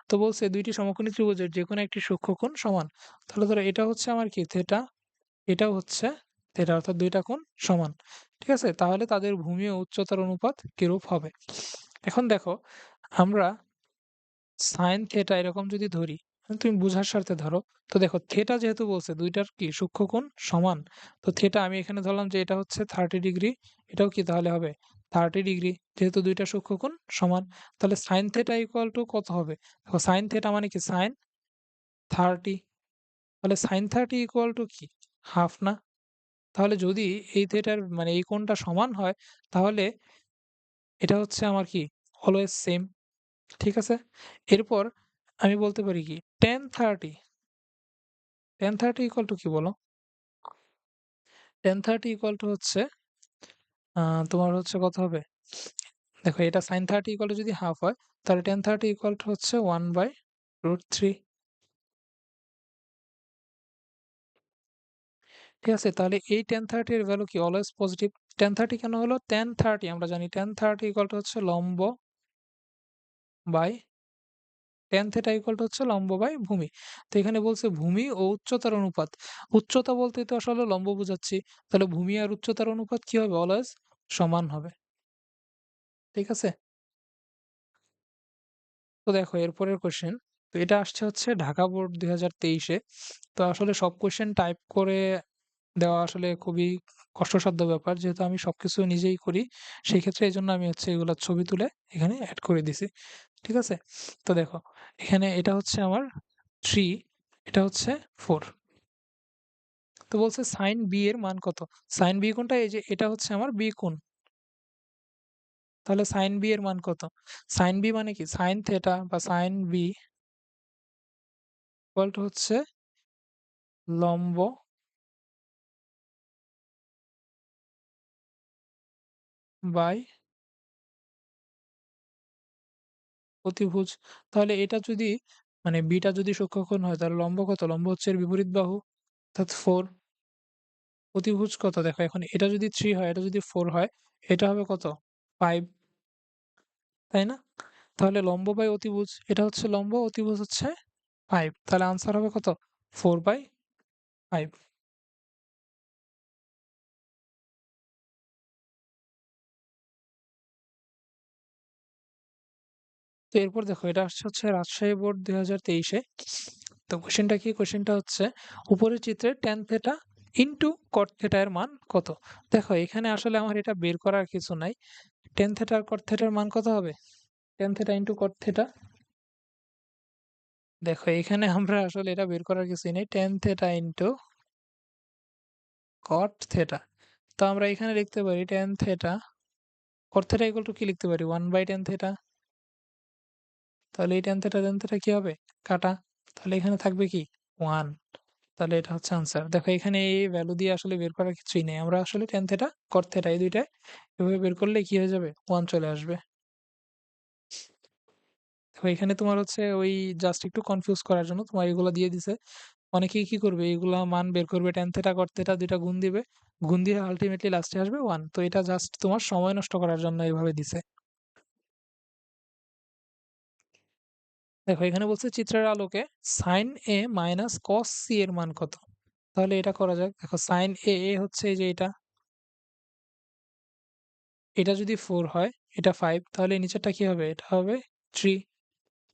তো বলছে ২ টি সমকোণী ত্রিভুজের যেকোনো একটি সূক্ষ্মকোণ সমান। তাহলে ধরো এটা হচ্ছে আমার কি থিটা, এটাও হচ্ছে থিটা, অর্থাৎ ২ টা কোণ সমান। ঠিক আছে? তাহলে তাদের ভূমি ও উচ্চতার অনুপাত কিরূপ হবে? এখন দেখো আমরা সাইন থিটা এরকম যদি ধরি, তুমি বুঝার স্বার্থে ধরো। তো দেখো থিটা যেহেতু বলছে ২ টার কি সূক্ষ্মকোণ সমান। তো থিটা আমি এখানে ধরলাম যে এটা হচ্ছে 30 ডিগ্রি, এটাও কি তাহলে হবে 30 ডিগ্রি, যেহেতু ২ টা সূক্ষ্মকোণ সমান। তাহলে সাইন থিটা ইকুয়াল টু কত হবে? দেখো সাইন থিটা মানে কি সাইন 30। তাহলে সাইন 30 ইকুয়াল টু কি হাফ না? তাহলে যদি এই থিটার মানে এই কোণটা সমান হয়, তাহলে এটা হচ্ছে আমার কি অলওয়েজ সেম। ঠিক আছে? এরপর আমি বলতে পারি কি tan 30, tan 30 ইকুয়াল টু কি বলো? tan 30 ইকুয়াল টু হচ্ছে তোমার হচ্ছে কত হবে? দেখো এটা sin 30 ইকুয়াল টু যদি হাফ হয় তাহলে tan 30 ইকুয়াল টু হচ্ছে 1/√3। ঠিক আছে, তাহলে এই tan 30 এর ভ্যালু কি অলওয়েজ পজিটিভ? tan 30 কেন হলো? tan 30 আমরা জানি tan 30 ইকুয়াল টু হচ্ছে লম্ব by tan theta equal to হচ্ছে লম্ব বাই ভূমি। তো এখানে বলছে ভূমি ও উচ্চতার অনুপাত। উচ্চতা বলতে তো আসলে লম্ব বোঝাচ্ছি। তাহলে ভূমি আর উচ্চতার অনুপাত কি হবে? অলওয়েজ সমান হবে। ঠিক আছে? তো দেখো এরপরের কোয়েশ্চেন। তো এটা আসছে হচ্ছে ঢাকা বোর্ড 2023 এ। তো আসলে সব কোয়েশ্চেন টাইপ করে দেওয়া আসলে খুবই কষ্টসাধ্য ব্যাপার। যেহেতু আমি সবকিছু নিজেই করি। সেই ক্ষেত্রে এজন্য আমি হচ্ছে এগুলার ছবি তুলে এখানে এড করে দিছি। ঠিক আছে? তো দেখো এখানে এটা হচ্ছে আমার 3, এটা হচ্ছে 4। তো বলছে sin b এর মান কত? sin b কোণটা এই যে এটা হচ্ছে আমার b কোণ। তাহলে sin b এর মান কত? sin b মানে কি? sin থিটা বা sin b ইকুয়াল টু হচ্ছে লম্ব বাই অতিভুজ। তাহলে এটা যদি মানে b টা যদি সূক্ষ্মকোণ হয় তাহলে লম্ব কত? লম্ব হচ্ছে এর বিপরীত বাহু অর্থাৎ 4। অতিভুজ কত? দেখো এখন এটা যদি 3 হয়, এটা যদি 4 হয়, এটা হবে কত? 5, তাই না? তাহলে লম্ব বাই অতিভুজ, এটা হচ্ছে লম্ব, অতিভুজ হচ্ছে 5। তাহলে আনসার হবে কত? 4/5। তো এরপর দেখো এটা আসছে হচ্ছে রাজশাহী বোর্ড 2023 এ। তো কোশ্চেনটা কি? কোশ্চেনটা হচ্ছে উপরের চিত্রে tan থিটা ইনটু cot থিটা এর মান কত? দেখো এখানে আসলে আমার এটা বের করার কিছু নাই। tan থিটা আর cot থিটার মান কত হবে? tan theta into cot theta. দেখো এখানে আমরা আসলে এটা বের করার কিছুই নেই। tan theta into cot theta. তো আমরা এখানে লিখতে পারি tan theta cot theta equal to কি লিখতে পারি? 1/tan theta. তাহলে এই tan থিটা কি হবে? কাটা। তাহলে এখানে থাকবে কি? 1। তাহলে এটা হচ্ছে আনসার। দেখো এখানে এই ভ্যালু দিয়ে আসলে বের করার কিছুই নেই। আমরা আসলে tan থিটা, cot থিটা এই ২ টায় এভাবে বের করলে কি হয়ে যাবে? 1 চলে আসবে। দেখো এখানে তোমার হচ্ছে ওই জাস্ট একটু কনফিউজ করার জন্য তোমার এগুলা দিয়ে দিছে। অনেকেই কি করবে? এগুলা মান বের করবে tan থিটা, cot থিটা ২ টা গুণ দিবে। গুণ দিয়ে আল্টিমেটলি লাস্টে আসবে 1। তো এটা জাস্ট তোমার সময় নষ্ট করার জন্য এভাবে দিছে। দেখো এখানে বলছে চিত্রের আলোকে sin a minus cos c এর মান কত? তাহলে এটা করা যাক। দেখো sin a হচ্ছে এই যে এটা। এটা যদি 4 হয়, এটা 5, তাহলে নিচেরটা কি হবে? এটা হবে 3।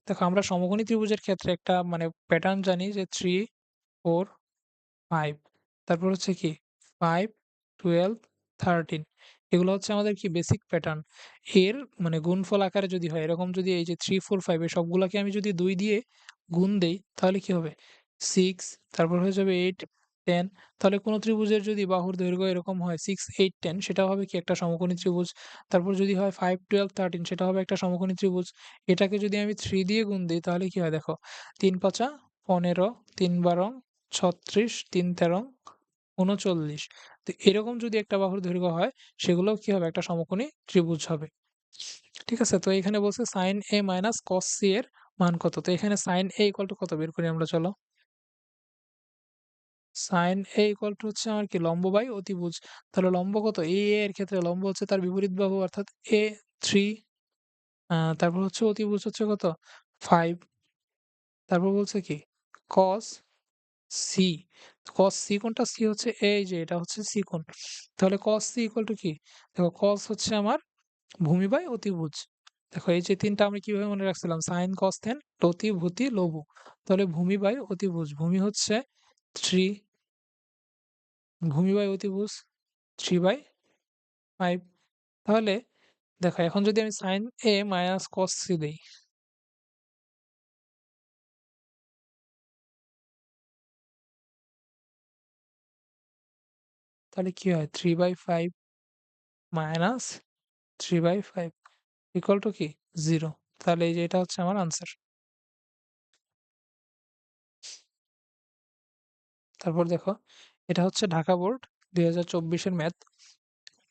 দেখো আমরা সমকোণী ত্রিভুজের ক্ষেত্রে একটা মানে প্যাটার্ন জানি যে 3, 4, 5। তারপর হচ্ছে কি 5, 12, 13। এগুলো হচ্ছে আমাদের কি বেসিক প্যাটার্ন। এর মানে গুণফল আকারে যদি হয় এরকম যদি এই যে 3, 4, 5 এর সবগুলাকে আমি যদি 2 দিয়ে গুণ দেই তাহলে কি হবে? 6, তারপর হয়ে যাবে 8, 10। তাহলে কোন ত্রিভুজের যদি বাহুর দৈর্ঘ্য এরকম হয় 6, 8, 10 সেটা হবে কি একটা সমকোণী ত্রিভুজ। তারপর যদি হয় 5, 12, 13 সেটা হবে একটা সমকোণী ত্রিভুজ। এটাকে যদি আমি 3 দিয়ে গুণ দেই তাহলে কি হয় দেখো। ৩ ৫ 15, ৩ 12 36, ৩ 13, ৩৯। তো এরকম যদি একটা বাহুর দৈর্ঘ্য হয় সেগুলোও কি হবে? একটা সমকোণী ত্রিভুজ হবে। ঠিক আছে? তো এখানে বলছে sin a minus cos c এর মান কত? তো এখানে sin a ইকুয়াল টু কত বের করি আমরা চলো। sin a ইকুয়াল টু হচ্ছে আমার কি লম্ব বাই অতিভুজ। তাহলে লম্ব কত? এই a এর ক্ষেত্রে লম্ব হচ্ছে তার বিপরীত বাহু অর্থাৎ a 3। তারপর হচ্ছে অতিভুজ হচ্ছে কত? 5। তারপর বলছে কি? cos c। cos c কোনটা? c হচ্ছে এই যে এটা হচ্ছে c কোণ। তাহলে cos c ইকুয়াল টু কি? দেখো cos হচ্ছে আমার ভূমি বাই অতিভুজ। দেখো এই যে ৩ টা আমরা কিভাবে মনে রাখছিলাম? sin, cos, tan, লতি, ভূতি, লঘু। তাহলে ভূমি বাই অতিভুজ। ভূমি হচ্ছে 3, ভূমি বাই অতিভুজ 3/5। তাহলে দেখো এখন যদি আমি sin a minus cos c দেই, তাহলে কি হয়? 3/5 মাইনাস 3/5 ইকুয়াল টু কি? 0। তাহলে এই যে এটা হচ্ছে আমার আনসার। তারপর দেখো এটা হচ্ছে ঢাকা বোর্ড ২০২৪ এর ম্যাথ।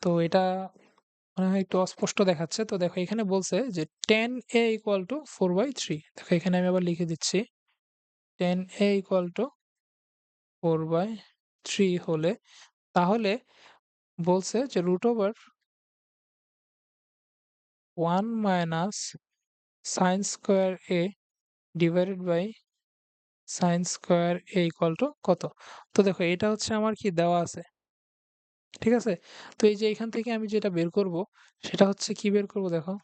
তো এটা মনে হয় একটু অস্পষ্ট দেখাচ্ছে। তো দেখো এখানে বলছে যে tan a equal to 4/3। দেখো এখানে আমি আবার লিখে দিচ্ছি tan a equal to 4/3 হলে তাহলে বলছে যে √1 minus sin square a divided by sin square a equal to কত? তো দেখো এটা হচ্ছে আমার কি দেওয়া আছে। ঠিক আছে? তো এই যে এখান থেকে আমি যেটা বের করব সেটা হচ্ছে কি বের করব দেখো।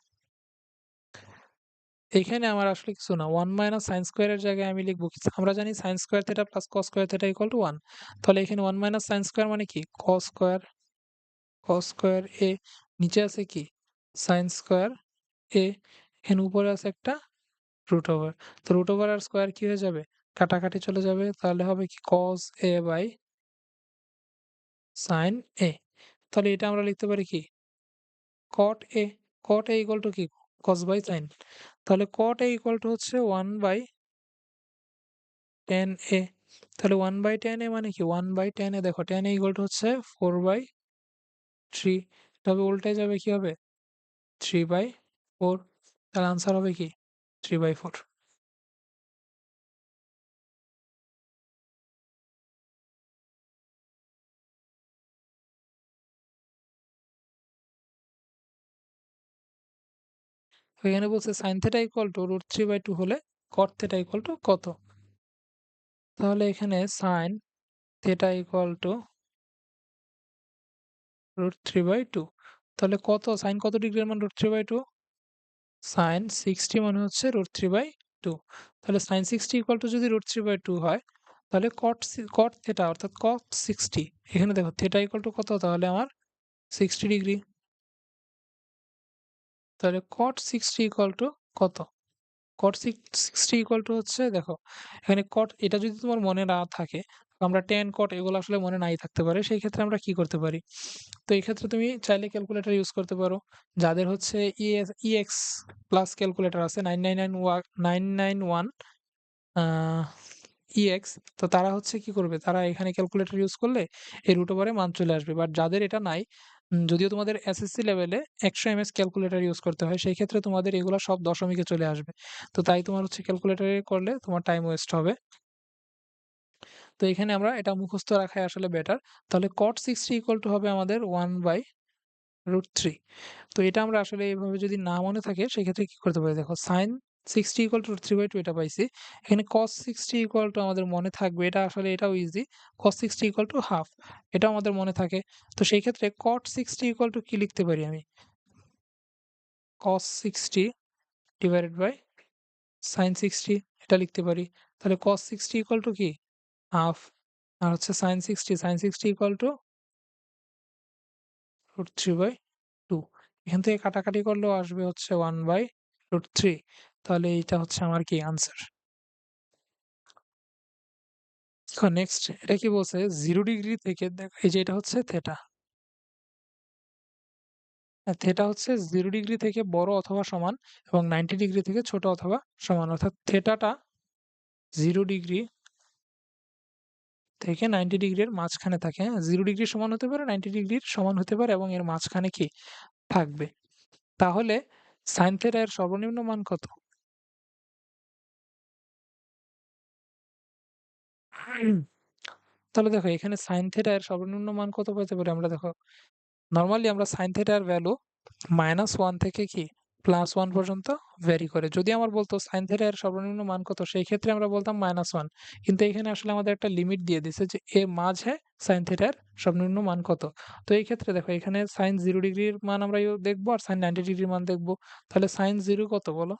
এইখানে আমার আসলে কিছু না। 1 মাইনাস sin স্কয়ার এর জায়গায় আমি লিখব কি? আমরা জানি sin square theta plus cos square theta equal to 1। তাহলে এখানে 1 মাইনাস sin স্কয়ার মানে কি? cos স্কয়ার a নিচে আছে কি? sin স্কয়ার a এখানে উপরে আছে একটা রুট ওভার। তো রুট ওভার আর স্কয়ার কি হয়ে যাবে? কাটাকাটি চলে যাবে। তাহলে হবে কি cos a by sin a। তাহলে এটা আমরা লিখতে পারি কি? cot a ইকুয়াল টু কি? cos by sin। তাহলে cot a ইকুয়াল টু হচ্ছে 1 বাই tan a। তাহলে 1 বাই tan a মানে কি? 1 বাই tan a দেখো tan a ইকুয়াল টু হচ্ছে 4/3। তবে উল্টে যাবে কি হবে? 3/4। তাহলে আনসার হবে কি? 3/4। তো এখানে বলছে sin theta ইকুয়াল টু √3/2 হলে cot theta ইকুয়াল টু কত? তাহলে এখানে sin theta ইকুয়াল টু √3/2। তাহলে কত sin কত ডিগ্রির মান √3/2? sin 60 মানে হচ্ছে √3/2। তাহলে sin 60 ইকুয়াল টু যদি √3/2 হয় তাহলে cot theta অর্থাৎ cot 60 এখানে দেখো theta ইকুয়াল টু কত? তাহলে আমার 60 ডিগ্রি। তাহলে cot 60 ইকুয়াল টু কত? cot 60 ইকুয়াল টু হচ্ছে দেখো এখানে cot এটা যদি তোমার মনে না থাকে আমরা tan cot এগুলো আসলে মনে নাই থাকতে পারে সেই ক্ষেত্রে আমরা কি করতে পারি? তো এই ক্ষেত্রে তুমি চাইলে ক্যালকুলেটর ইউজ করতে পারো। যাদের হচ্ছে EX প্লাস ক্যালকুলেটর আছে 991 EX, তো তারা হচ্ছে কি করবে? তারা এখানে ক্যালকুলেটর ইউজ করলে এই রুট ওভারে মান চলে আসবে। বাট যাদের এটা নাই, যদিও তোমাদের এসএসসি লেভেলে 100 এমএস ক্যালকুলেটর ইউজ করতে হয়, সেই ক্ষেত্রে তোমাদের এগুলা সব দশমিকে চলে আসবে। তো তাই তোমার হচ্ছে ক্যালকুলেটরে করলে তোমার টাইম ওয়েস্ট হবে। তো এখানে আমরা এটা মুখস্থ রাখাই আসলে বেটার। তাহলে cot 60 ইকুয়াল টু হবে আমাদের 1/√3। তো এটা আমরা আসলে এভাবে যদি না মনে থাকে সেক্ষেত্রে কি করতে পারি? দেখো sin 60 ইকুয়াল টু √3/2 এটা পাইছি। এখানে cos 60 ইকুয়াল টু আমাদের মনে থাকবে। এটা আসলে এটাও easy. cos 60 equal to half. এটাও আমাদের মনে থাকে। তো সেই ক্ষেত্রে cot 60 ইকুয়াল টু কি লিখতে পারি আমি? cos 60 ডিভাইডেড বাই sin 60 এটা লিখতে পারি। তাহলে cos 60 ইকুয়াল টু কি? হাফ। আর হচ্ছে sin 60 ইকুয়াল টু √3/2। এখান থেকে কাটাকাটি করলেও আসবে হচ্ছে 1/√3। তাহলে এইটা হচ্ছে আমার কি আনসার। এখন নেক্সট এটা কি বলছে 0 ডিগ্রি থেকে দেখো এই যে এটা হচ্ছে থেটা। থেটা হচ্ছে 0 ডিগ্রি থেকে বড় অথবা সমান এবং 90 ডিগ্রি থেকে ছোট অথবা সমান। অর্থাৎ থেটাটা 0 ডিগ্রি থেকে 90 ডিগ্রির মাঝখানে থাকে। হ্যাঁ? 0 ডিগ্রির সমান হতে পারে, 90 ডিগ্রির সমান হতে পারে এবং এর মাঝখানে কি থাকবে। তাহলে sin থিটা এর সর্বনিম্ন মান কত? তাহলে দেখো এখানে sin থিটা এর সর্বনিম্ন মান কত পেতে পারি আমরা? দেখো নরমালি আমরা sin থিটা এর ভ্যালু -1 থেকে কি +1 পর্যন্ত ভ্যারি করে। যদি আমার বলতো sin থিটা এর সর্বনিম্ন মান কত? সেই ক্ষেত্রে আমরা বলতাম -1। কিন্তু এখানে আসলে আমাদের একটা লিমিট দিয়ে দিছে যে এর মাঝে sin থিটা এর সর্বনিম্ন মান কত। তো এই ক্ষেত্রে দেখো এখানে sin 0 ডিগ্রির মান আমরা দেখবো আর sin 90 ডিগ্রির মান দেখবো। তাহলে sin 0 কত বলো?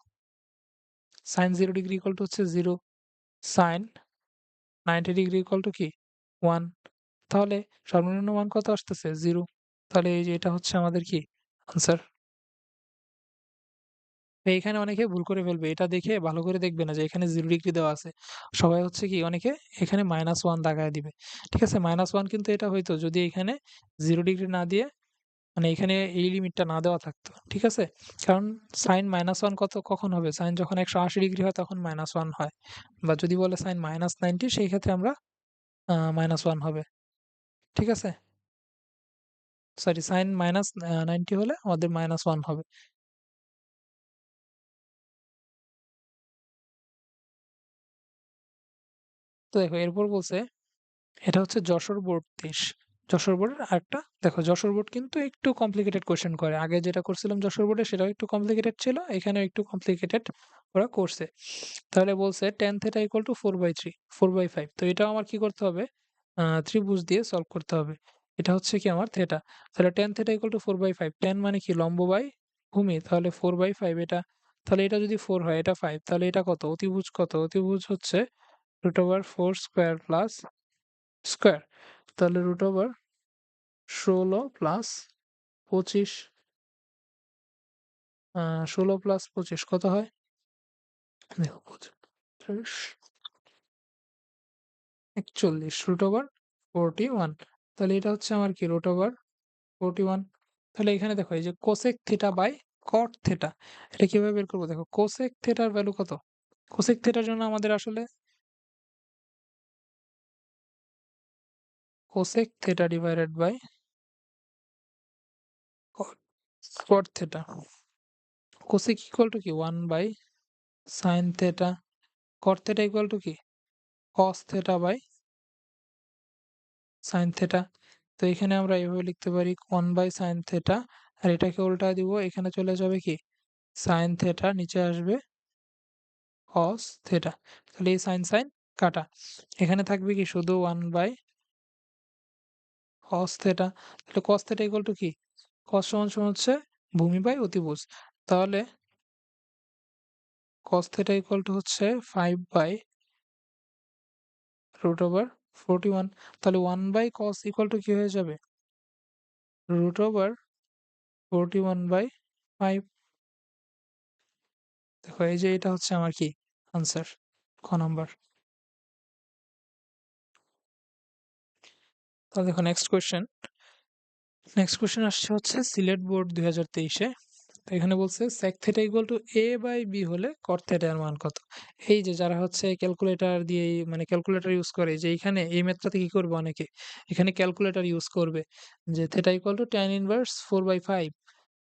sin 0 ডিগ্রি ইকুয়াল টু হচ্ছে 0, sin 90 ডিগ্রি ইকুয়াল টু কি 1। তাহলে সর্বনিম্ন মান কত আসতেছে? 0। তাহলে এই যে এটা হচ্ছে আমাদের কি আনসার। তো এইখানে অনেকে ভুল করে ফেলবে। এটা দেখে ভালো করে দেখবে না যে এখানে 0 ডিগ্রি দেওয়া আছে। সবাই হচ্ছে কি অনেকে এখানে -1 দাগায় দিবে। ঠিক আছে? -1 কিন্তু এটা হইতো যদি এখানে 0 ডিগ্রি না দিয়ে মানে এখানে এই লিমিটটা না দেওয়া থাকতো। ঠিক আছে? কারণ sin -1 কখন হবে? sin যখন 180 ডিগ্রি হয় তখন -1 হয়। বা যদি বলে sin -90 সেই ক্ষেত্রে আমরা -1 হবে। ঠিক আছে? সরি সাইন মাইনাস 90 হলে আমাদের -1 হবে। তো দেখো এরপর বলছে এটা হচ্ছে যশোর বোর্ড ২৩। যশোর বোর্ডের আরেকটা দেখো, যশোর বোর্ড কিন্তু একটু কমপ্লিকেটেড কোয়েশ্চেন করে। আগে যেটা করছিলাম যশোর বোর্ডে সেটাও একটু কমপ্লিকেটেড ছিল, এখানেও একটু কমপ্লিকেটেড ওরা করছে। তাহলে বলছে tan থিটা ইকুয়াল টু 4/3 4/5। তো এটাও আমার কি করতে হবে, ত্রিভুজ দিয়ে সলভ করতে হবে। এটা হচ্ছে কি আমার থেটা। তাহলে tan theta equal two 4/5, tan মানে কি লম্ব বাই ভূমি, তাহলে 4/5 এটা। তাহলে এটা যদি 4 হয় এটা 5, তাহলে এটা কত, অতিভুজ কত, অতিভুজ হচ্ছে √4 স্কয়ার প্লাস স্কয়ার। তাহলে √16 প্লাস 25, 16 প্লাস 25 কত হয়, দেখো 25 41 √41। তাহলে এটা হচ্ছে আমার কি √41। তাহলে এখানে দেখো এই যে cosec theta by cot theta, এটা কিভাবে বের করবো, দেখো কোসেক থিটার ভ্যালু কত, কোসেক থিটার জন্য আমাদের আসলে cosec theta divided by cot theta, cosec equal to কি 1 by sine theta, cot theta equal to কি cos theta by sine theta. তো এখানে আমরা এভাবে লিখতে পারি 1 বাই সাইন থিটা, আর এটাকে উল্টা দিব, এখানে চলে যাবে কি সাইন থিটা, নিচে আসবে কস থিটা। তাহলে এই সাইন সাইন কাটা, এখানে থাকবে কি শুধু 1 বাই কস থিটা। তাহলে কস থিটা ইকুয়াল টু কি, কস সমান সমান হচ্ছে ভূমি বাই অতিভুজ। তাহলে কস থিটা ইকুয়াল টু হচ্ছে 5 বাই √41। তাহলে 1 বাই কস ইকুয়াল টু কি হয়ে যাবে, √41 বাই 5। দেখো এই যে এটা হচ্ছে আমার কি আনসার, খ নাম্বার। তাহলে দেখো নেক্সট কোয়েশ্চেন আসছে হচ্ছে সিলেট বোর্ড 2023-এ। তো এখানে বলছে sec theta equal to a by b হলে cot থিটা এর মান কত। এই যে যারা হচ্ছে ক্যালকুলেটর দিয়ে মানে ক্যালকুলেটর ইউজ করে, যে এখানে এই ম্যাথটাতে কি করবে অনেকে, এখানে ক্যালকুলেটর ইউজ করবে যে theta equal two tan inverse 4/5,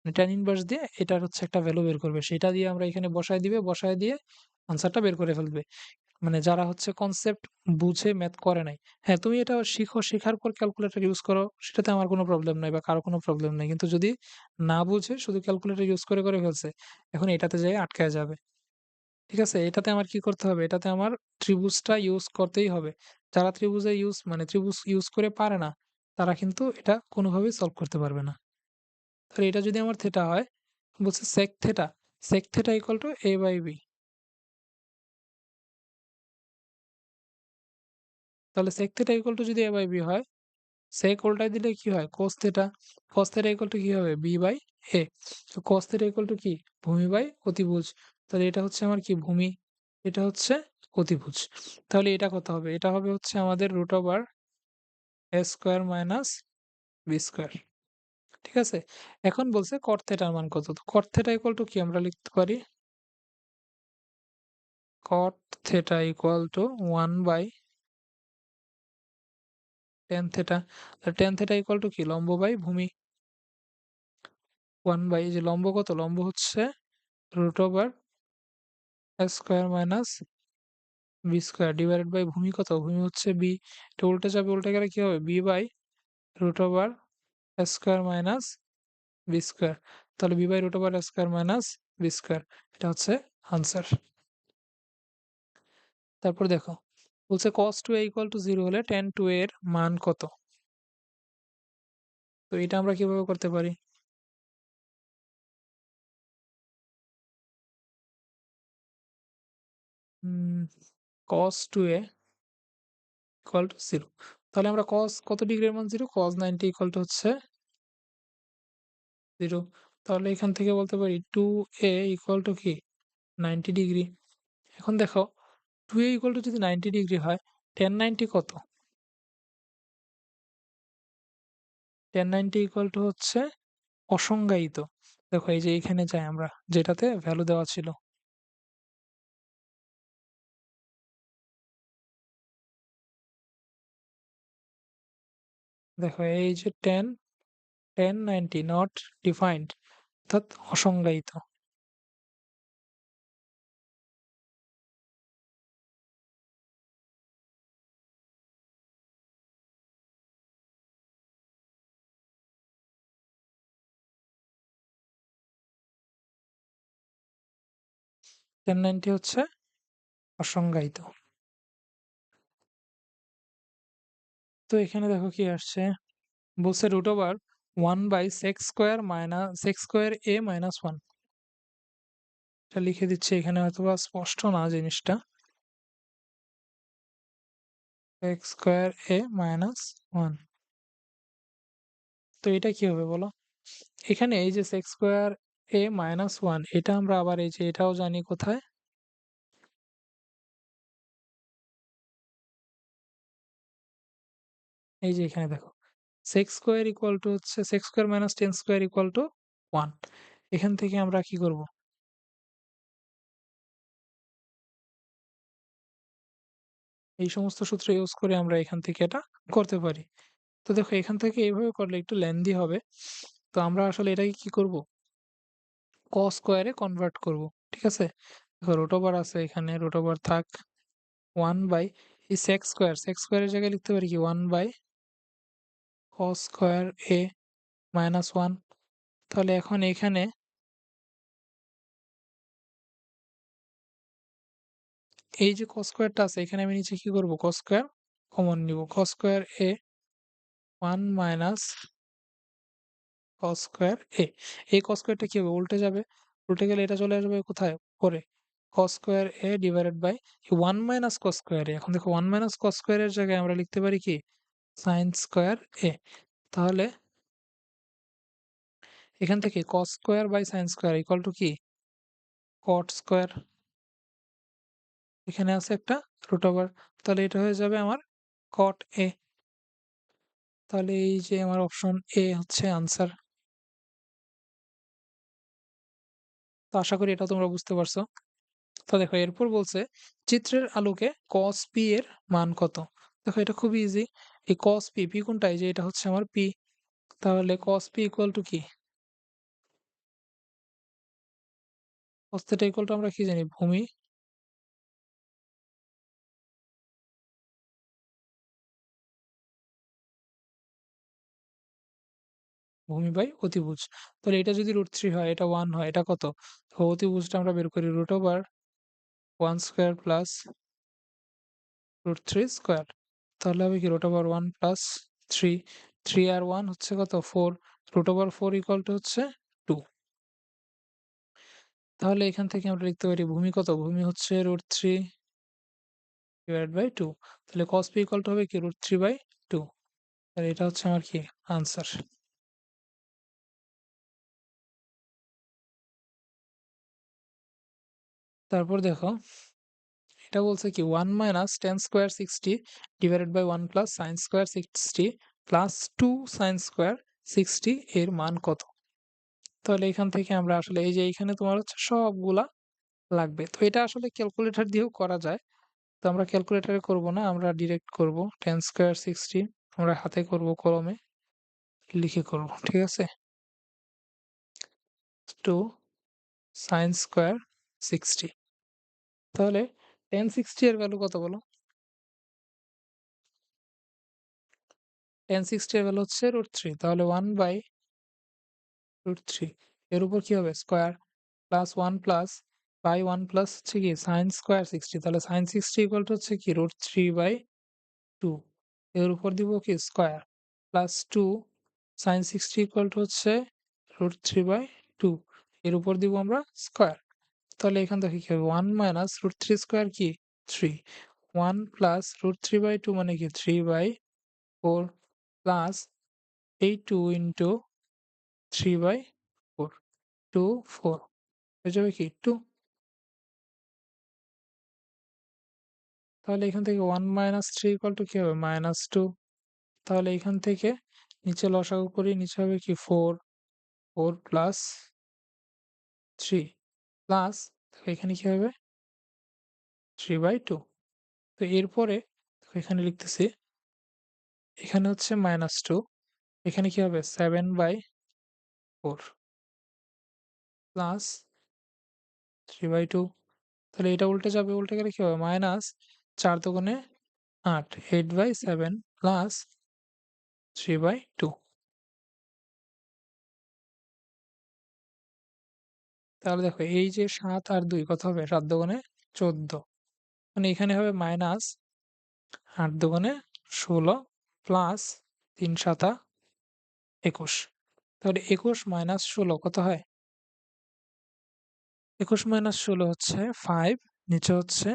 মানে tan ইনভার্স দিয়ে এটার হচ্ছে একটা ভ্যালু বের করবে, সেটা দিয়ে আমরা এখানে বসায় দিবে, বসায় দিয়ে আনসারটা বের করে ফেলবে। মানে যারা হচ্ছে কনসেপ্ট বুঝে ম্যাথ করে নাই। হ্যাঁ, তুমি এটা শিখো, শেখার পর ক্যালকুলেটর ইউজ করো, সেটাতে আমার কোনো প্রবলেম নাই বা কারো কোনো প্রবলেম নাই। কিন্তু যদি না বুঝে শুধু ক্যালকুলেটর ইউজ করে ফেলছে, এখন এটাতে যেয়ে আটকায় যাবে। ঠিক আছে? এটাতে আমার কি করতে হবে? এটাতে আমার ত্রিভুজটা ইউজ করতেই হবে। যারা ত্রিভুজে মানে ত্রিভুজ ইউজ করে পারে না, তারা কিন্তু এটা কোনোভাবেই সলভ করতে পারবে না। তাহলে এটা যদি আমার থিটা হয়, বলছে sec theta equal to a by b। তাহলে sec থিটা ইকুয়াল টু যদি a বাই b হয়, sec উল্টায় দিলে কি হয় cos theta, cos theta equal to কি হবে b বাই a। তো cos থিটা ইকুয়াল টু কি ভূমি বাই অতিভুজ। তাহলে এটা হচ্ছে আমার কি ভূমি, এটা হচ্ছে অতিভুজ। তাহলে এটা কত হবে, এটা হবে হচ্ছে আমাদের √a square minus b square. ঠিক আছে? এখন বলছে cot থিটার মান কত, তো cot থিটা ইকুয়াল টু কি আমরা লিখতে পারি cot theta equal to 1 by tan theta. tan theta equal to কি লম্ব বাই ভূমি, 1 বাই যে লম্ব কত, লম্ব হচ্ছে √a square minus b square divided by ভূমি কত, ভূমি হচ্ছে b। এটা উল্টে যাবে, উল্টে গেলে কি হবে b by √a square minus b square. তাহলে b by √a square minus b square, এটা হচ্ছে আনসার। তারপর দেখো বলছে cos 2a ইকুয়াল টু 0 হলে tan 2a এর মান কত। তো এটা আমরা কিভাবে করতে পারি, cos 2a ইকুয়াল টু 0। তাহলে আমরা cos কত ডিগ্রির মান 0, cos 90 ইকুয়াল টু হচ্ছে 0। তাহলে এখান থেকে বলতে পারি 2a ইকুয়াল টু কি 90 ডিগ্রি। এখন দেখো 2a ইকুয়াল টু যদি 90 ডিগ্রি হয়, tan 90 কত, tan 90 ইকুয়াল টু হচ্ছে অসংজ্ঞায়িত। দেখো এই যে এখানে যাই আমরা, যেটাতে ভ্যালু দেওয়া ছিল, দেখো এই যে 1090 নট ডিফাইন্ড অর্থাৎ অসংজ্ঞায়িত। 1090 হচ্ছে অসংজ্ঞায়িত। তো এখানে দেখো কি আসছে, বলছে রুট ওভার 1/sec² a - 1। এটা লিখে দিচ্ছি এখানে, হয়তোবা স্পষ্ট না জিনিসটা। sec² a - 1, তো এটা কি হবে বলো? এখানে এই যে sec² a - 1, এটা আমরা আবার এই যে এটাও জানি কোথায়, এই যে এখানে দেখো sec² = 1। এখান থেকে আমরা কি করব, এই সমস্ত সূত্র ইউজ করে আমরা এখান থেকে এটা করতে পারি। তো দেখো এখান থেকে এইভাবে করলে একটু লেন্দি হবে। তো আমরা আসলে এটাকে কি করব, cos² এ কনভার্ট করব। ঠিক আছে, দেখো রুট ওভার আছে এখানে, রুট ওভার থাক 1 বাই এই sec² এর জায়গায় লিখতে পারি কি 1/cos² a - 1। তাহলে এখন এখানে এই যে cos² আছে, এখানে আমি নিচে কি করব, cos² কমন নিব, cos² a 1 মাইনাস cos²a। এই cos² কি হবে, উল্টে যাবে, উল্টে গেলে এটা চলে আসবে কোথায়, পরে cos²a divided by 1 minus cos²a। এখন দেখো 1 মাইনাস cos² এর জায়গায় আমরা লিখতে পারি কি sin²a। তাহলে এখান থেকে cos² by sin² equal to কি cot²। এখানে আছে একটা রুট ওভার, তাহলে এটা হয়ে যাবে আমার cot a। তাহলে এই যে আমার অপশন এ হচ্ছে আনসার। তো আশা করি এটা তোমরা বুঝতে পারছো। তো দেখো এরপর বলছে চিত্রের আলোকে cos p এর মান কত। দেখো এটা খুবই ইজি, এই cos p, p কোনটা, এই যে এটা হচ্ছে আমার p। তাহলে cos p ইকুয়াল টু কি, cos থিটা ইকুয়াল টু আমরা কি জানি, ভূমি ভূমি বাই অতিভুজ। তাহলে এটা যদি √3 হয়, এটা 1 হয়, এটা কত, তো অতিভুজটা আমরা বের করি রুট ওভার 1² প্লাস √3²। তাহলে হবে কি রুট ওভার 1 প্লাস 3, 3 আর 1 হচ্ছে কত 4, রুট ওভার 4 ইকুয়াল টু হচ্ছে 2। তাহলে এখান থেকে আমরা লিখতে পারি ভূমি কত, ভূমি হচ্ছে √3 ডিভাইড বাই 2। তাহলে cos p ইকুয়াল টু হবে কি √3/2। তাহলে এটা হচ্ছে আমার কি আনসার। তারপর দেখো এটা বলছে কি 1 minus tan² 60 divided by 1 plus sin² 60 plus 2 sin² 60 এর মান কত। তাহলে এখান থেকে আমরা আসলে এই যে এইখানে তোমার হচ্ছে সবগুলা লাগবে। তো এটা আসলে ক্যালকুলেটর দিয়েও করা যায়। তো আমরা ক্যালকুলেটরে করব না, আমরা ডিরেক্ট করব। tan² 60 আমরা হাতে করব, কলমে লিখে করব। ঠিক আছে, 2 sin² 60। তাহলে tan 60 এর ভ্যালু কত বলো, tan 60 এর ভ্যালু হচ্ছে √3। তাহলে 1/√3 এর উপর কি হবে square plus 1 plus by 1 plus হচ্ছে কি sin² 60। তাহলে sin 60 ইকুয়াল টু হচ্ছে কি √3/2। এর উপর দিব কি square plus 2 sin 60 equal to হচ্ছে √3/2। এর উপর দিব আমরা স্কয়ার। তাহলে এখান থেকে কি হবে 1 মাইনাস √3 স্কয়ার কি 3, 1 প্লাস √3/2 মানে কি 3/4 প্লাস এই 2 ইন্টু 3/4, 2 4 হয়ে যাবে কি 2। তাহলে এখান থেকে 1 মাইনাস 3 ইকুয়াল টু কি হবে -2। তাহলে এখান থেকে নিচে লসাগু করি, নিচে হবে কি 4, 4 প্লাস 3 প্লাস এখানে কি হবে 3/2। তো এরপরে এখানে লিখতেছি, এখানে হচ্ছে -2 এখানে কি হবে 7/4 প্লাস 3/2। তাহলে এটা উল্টে যাবে, উল্টে গেলে কি হবে মাইনাস 4 দুগুণে 8, 8/7 প্লাস 3/2। তাহলে দেখো এই যে 7 আর 2 কত হবে, 7 দুগুণে 14, মানে এখানে হবে মাইনাস 8 দুগুণে 16 প্লাস 3 সাতা 21। তাহলে 21 মাইনাস 16 কত হয়? 21 মাইনাস 16 হচ্ছে 5, নিচে হচ্ছে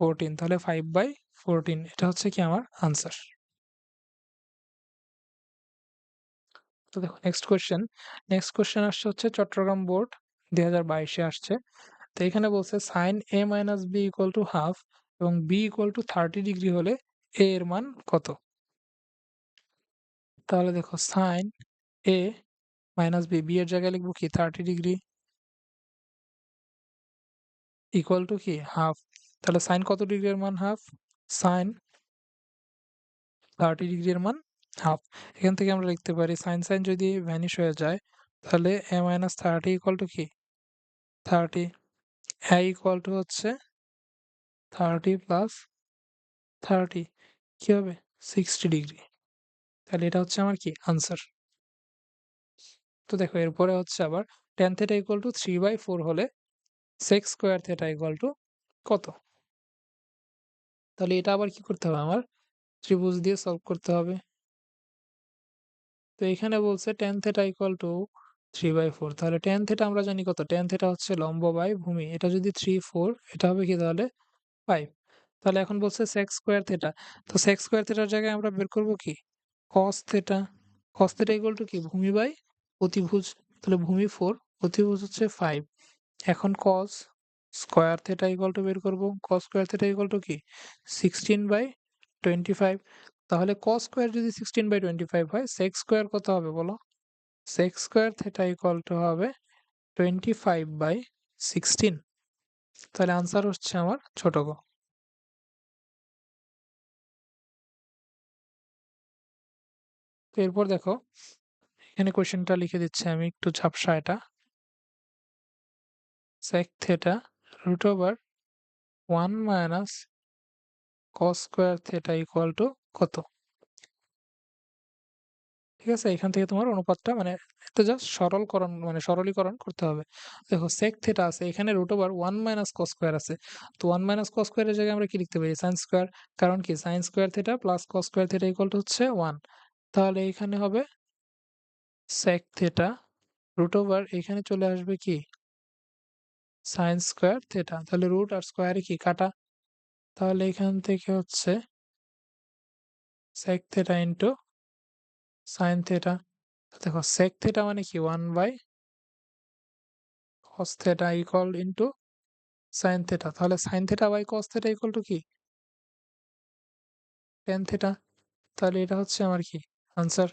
14, তাহলে 5/14 এটা হচ্ছে কি আমার আনসার। তো দেখো নেক্সট কোয়েশ্চেন আসছে হচ্ছে চট্টগ্রাম বোর্ড 2022-এ আসছে। তো এখানে বলছে sine a minus B equal to half এবং বি ইকুয়াল টু 30 ডিগ্রি হলে a এর মান কত? তাহলে দেখো sine a minus B, B এর জায়গায় লিখবো কি 30 ডিগ্রি ইকুয়াল টু কি হাফ। তাহলে সাইন কত ডিগ্রির মান হাফ, সাইন 30 ডিগ্রির মান হাফ। এখান থেকে আমরা লিখতে পারি সাইন সাইন যদি ভ্যানিশ হয়ে যায় তাহলে a মাইনাস 30 ইকুয়াল টু কি 30, a ইকুয়াল টু হচ্ছে 30 প্লাস 30 কি হবে 60 ডিগ্রি। তাহলে এটা হচ্ছে আমার কি আনসার। তো দেখো এরপরে হচ্ছে আবার tan থিটা ইকুয়াল টু 3/4 হলে sec square theta equal to কত? তাহলে এটা আবার কি করতে হবে, আমার ত্রিভুজ দিয়ে সলভ করতে হবে। তো এখানে বলছে tan থিটা ইকুয়াল টু 3/4, তাহলে tan থিটা আমরা জানি কত, tan থিটা হচ্ছে লম্ব বাই ভূমি, এটা যদি 3 4 এটা হবে কি তাহলে 5। তাহলে এখন বলছে sec স্কয়ার থিটা, তো sec স্কয়ার থিটার জায়গায় আমরা বের করব কি cos theta, cos theta equal to কি ভূমি বাই অতিভুজ, তাহলে ভূমি 4 অতিভুজ হচ্ছে 5। এখন cos square theta equal two বের করব, cos square theta equal to কি 16/25। তাহলে cos স্কয়ার যদি 16/25 হয় sec স্কয়ার কত হবে বলো, sec square theta equal two হবে 25/16। তাহলে আনসার হচ্ছে আমার ছোট গ। তো এরপর দেখো এখানে কোশ্চেনটা লিখে দিচ্ছি আমি একটু ঝাপসা, এটা sec theta root over 1 minus cos square theta equal to কত? ঠিক আছে, এখান থেকে তোমার অনুপাতটা মানে এটা জাস্ট সরলকরণ মানে সরলীকরণ করতে হবে। দেখো sec থিটা আছে, এখানে root over 1 minus cos square আছে, তো 1 মাইনাস cos স্কয়ারের জায়গায় আমরা কি লিখতে পারি sin স্কয়ার, কারণ কি sin square theta plus cos square theta equal to হচ্ছে 1। তাহলে এখানে হবে sec থিটা রুট ওভার এখানে চলে আসবে কি sin স্কয়ার থিটা, তাহলে রুট আর স্কয়ারে কি কাটা, তাহলে এখান থেকে হচ্ছে sec theta into sin theta. দেখো sec থিটা মানে কি 1 by cos theta equal into sin theta, তাহলে sin theta by cos theta equal to কি tan থিটা। তাহলে এটা হচ্ছে আমার কি আনসার।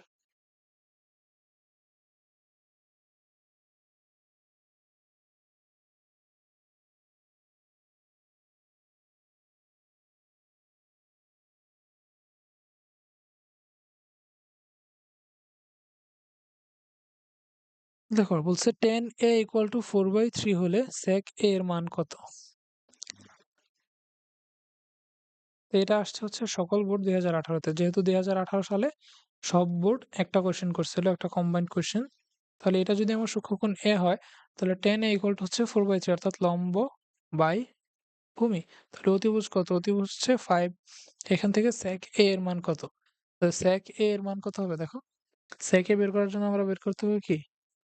দেখো বলছে tan a ইকুয়াল টু 4/3 হলে sec a এর মান কত? তো এটা আসছে হচ্ছে সকল বোর্ড 2018-তে, যেহেতু 2018 সালে সব বোর্ড একটা কোশ্চেন করছিল, একটা কম্বাইন্ড কোশ্চেন। তাহলে এটা যদি আমার সূক্ষ্মকোণ a হয় তাহলে tan a ইকুয়াল টু হচ্ছে 4/3 অর্থাৎ লম্ব বাই ভূমি। তাহলে অতিভুজ কত, অতিভুজ হচ্ছে 5। এখান থেকে sec a এর মান কত, তাহলে sec a এর মান কত হবে দেখো, sec a বের করার জন্য আমরা বের করতে হবে কি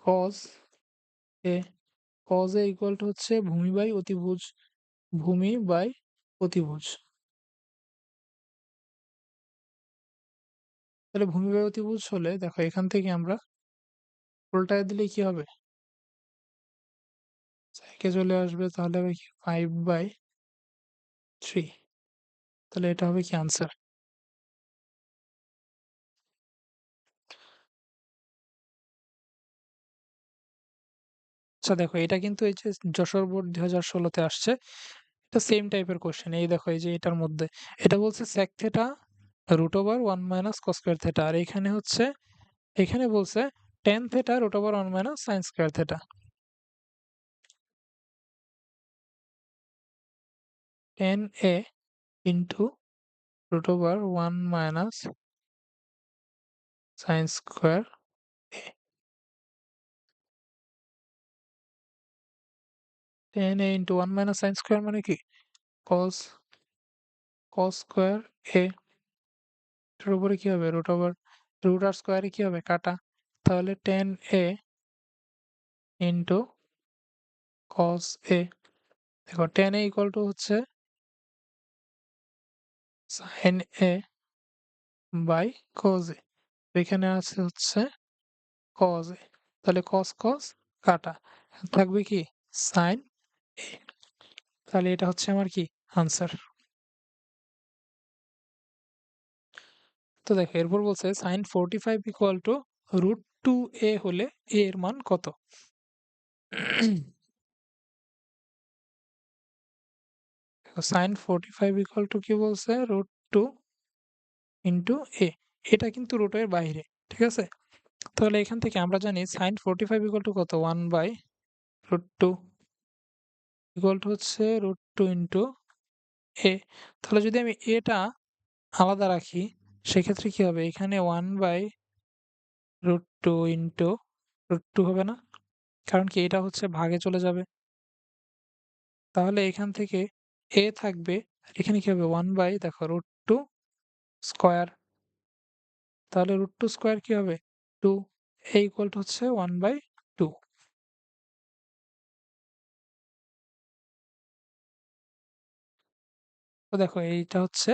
cos a, cos a equal to হচ্ছে ভূমি বাই অতিভুজ, ভূমি বাই অতিভুজ। তাহলে ভূমি বাই অতিভুজ হলে দেখো এখান থেকে আমরা উল্টায় দিলে কি হবে, sec a চলে আসবে, তাহলে হবে কি 5/3। তাহলে এটা হবে কি আনসার। আচ্ছা দেখো এটা কিন্তু এই যে যশোর বোর্ড 2016-তে আসছে, এটা সেম টাইপের কোশ্চেন। এই দেখো এই যে এটার মধ্যে এটা বলছে sec theta root over 1 minus cos square theta, আর এখানে হচ্ছে এখানে বলছে tan theta root over 1 minus sin square theta। tan a into root over 1 minus sin square a। tan a into 1 minus sin square মানে কি cos square a, এটার উপরে কি হবে root over root আর square কি হবে কাটা, তাহলে tan a into cos a। দেখো tan a equal to হচ্ছে sin a by cos a, এখানে আছে হচ্ছে cos a, তাহলে cos কাটা থাকবে কি sin a। তাহলে এটা হচ্ছে আমার কি আনসার। তো দেখো এরপর বলছে sin 45 equal to root 2a হলে a এর মান কত? sin 45 equal to কি বলছে root 2 into a, এটা কিন্তু রুট এর বাইরে, ঠিক আছে? তাহলে এখান থেকে আমরা জানি sin 45 equal to কত 1 by root 2 equal to হচ্ছে root 2 into a। তাহলে যদি আমি এটা আলাদা রাখি সেক্ষেত্রে কি হবে, এখানে 1 by root 2 into root 2 হবে না, কারণ কি এটা হচ্ছে ভাগে চলে যাবে। তাহলে এখান থেকে a থাকবে, এখানে কি হবে 1 by দেখো root 2 স্কয়ার, তাহলে root 2 স্কয়ার কি হবে 2, a equal to হচ্ছে 1 by 2। তো দেখো এইটা হচ্ছে,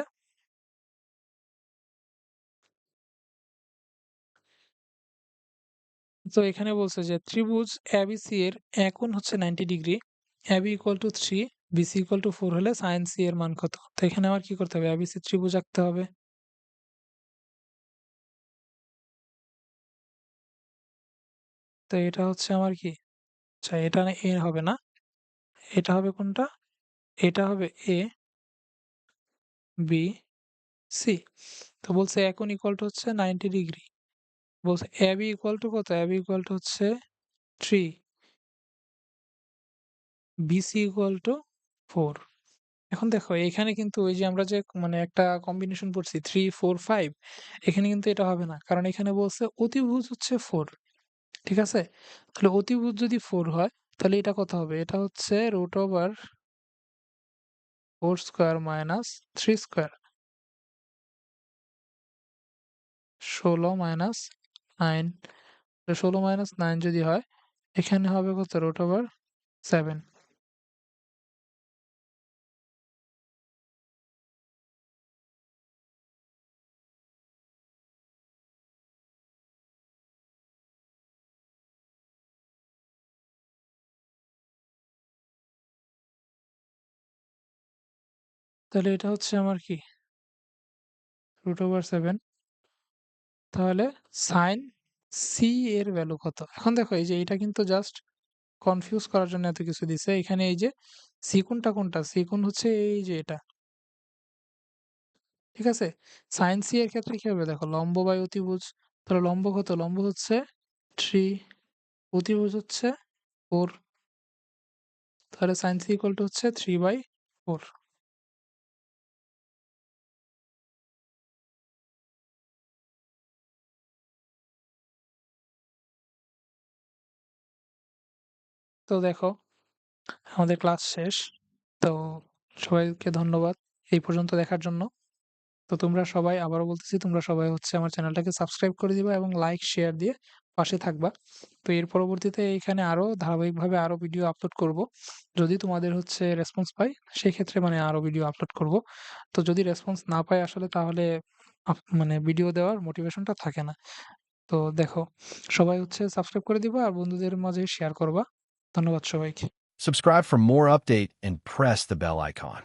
তো এখানে বলছে যে ত্রিভুজ ABC এর এক কোণ হচ্ছে 90 degree, AB equal to 3, BC equal to 4 হলে sin C এর মান কত? তো এখানে আমার কি করতে হবে, ABC ত্রিভুজ আঁকতে হবে। তো এটা হচ্ছে আমার কি, আচ্ছা এটা A হবে না, এটা হবে কোনটা, এটা হবে A B C। তো বলছে এক কোণ ইকুয়াল টু হচ্ছে 90 ডিগ্রি, বলছে AB ইকুয়াল টু কত, AB ইকুয়াল টু হচ্ছে 3, BC ইকুয়াল টু 4। এখন দেখো এখানে কিন্তু ওই যে আমরা যে মানে একটা কম্বিনেশন পড়ছি 3 4 5, এখানে কিন্তু এটা হবে না, কারণ এখানে বলছে অতিভুজ হচ্ছে 4, ঠিক আছে? তাহলে অতিভুজ যদি 4 হয় তাহলে এটা কত হবে, এটা হচ্ছে root over 4 square minus 3 square, 16 minus 9, 16 minus 9 যদি হয় এখানে হবে কত রুট ওভার 7। তাহলে এটা হচ্ছে আমার কি রুট ওভার 7। তাহলে সাইন সি এর ভ্যালু কত? এখন দেখো এই যে এটা কিন্তু জাস্ট কনফিউজ করার জন্য এত কিছু দিছে। এখানে এই যে সি কোণটা কোনটা, সি কোণ হচ্ছে এই যে এটা, ঠিক আছে? সাইন সি এর ক্ষেত্রে কি হবে দেখো, লম্ব বাই অতিভুজ, তাহলে লম্ব কত, লম্ব হচ্ছে 3, অতিভুজ হচ্ছে 4, তাহলে সাইন সি ইকুয়াল টু হচ্ছে 3/4। তো দেখো আমাদের ক্লাস শেষ। তো সবাইকে ধন্যবাদ এই পর্যন্ত দেখার জন্য। তো তোমরা সবাই, আবারও বলতেছি, তোমরা সবাই হচ্ছে আমার চ্যানেলটাকে সাবস্ক্রাইব করে দিবা এবং লাইক শেয়ার দিয়ে পাশে থাকবা। তো এর পরবর্তীতে এইখানে আরো ধারাবাহিকভাবে আরো ভিডিও আপলোড করব। যদি তোমাদের হচ্ছে রেসপন্স পাই সেক্ষেত্রে মানে আরো ভিডিও আপলোড করব। তো যদি রেসপন্স না পাই আসলে তাহলে মানে ভিডিও দেওয়ার মোটিভেশনটা থাকে না। তো দেখো সবাই হচ্ছে সাবস্ক্রাইব করে দিবা আর বন্ধুদের মাঝে শেয়ার করবা। ধন্যবাদ সবাইকে। Subscribe for more update and press the bell icon.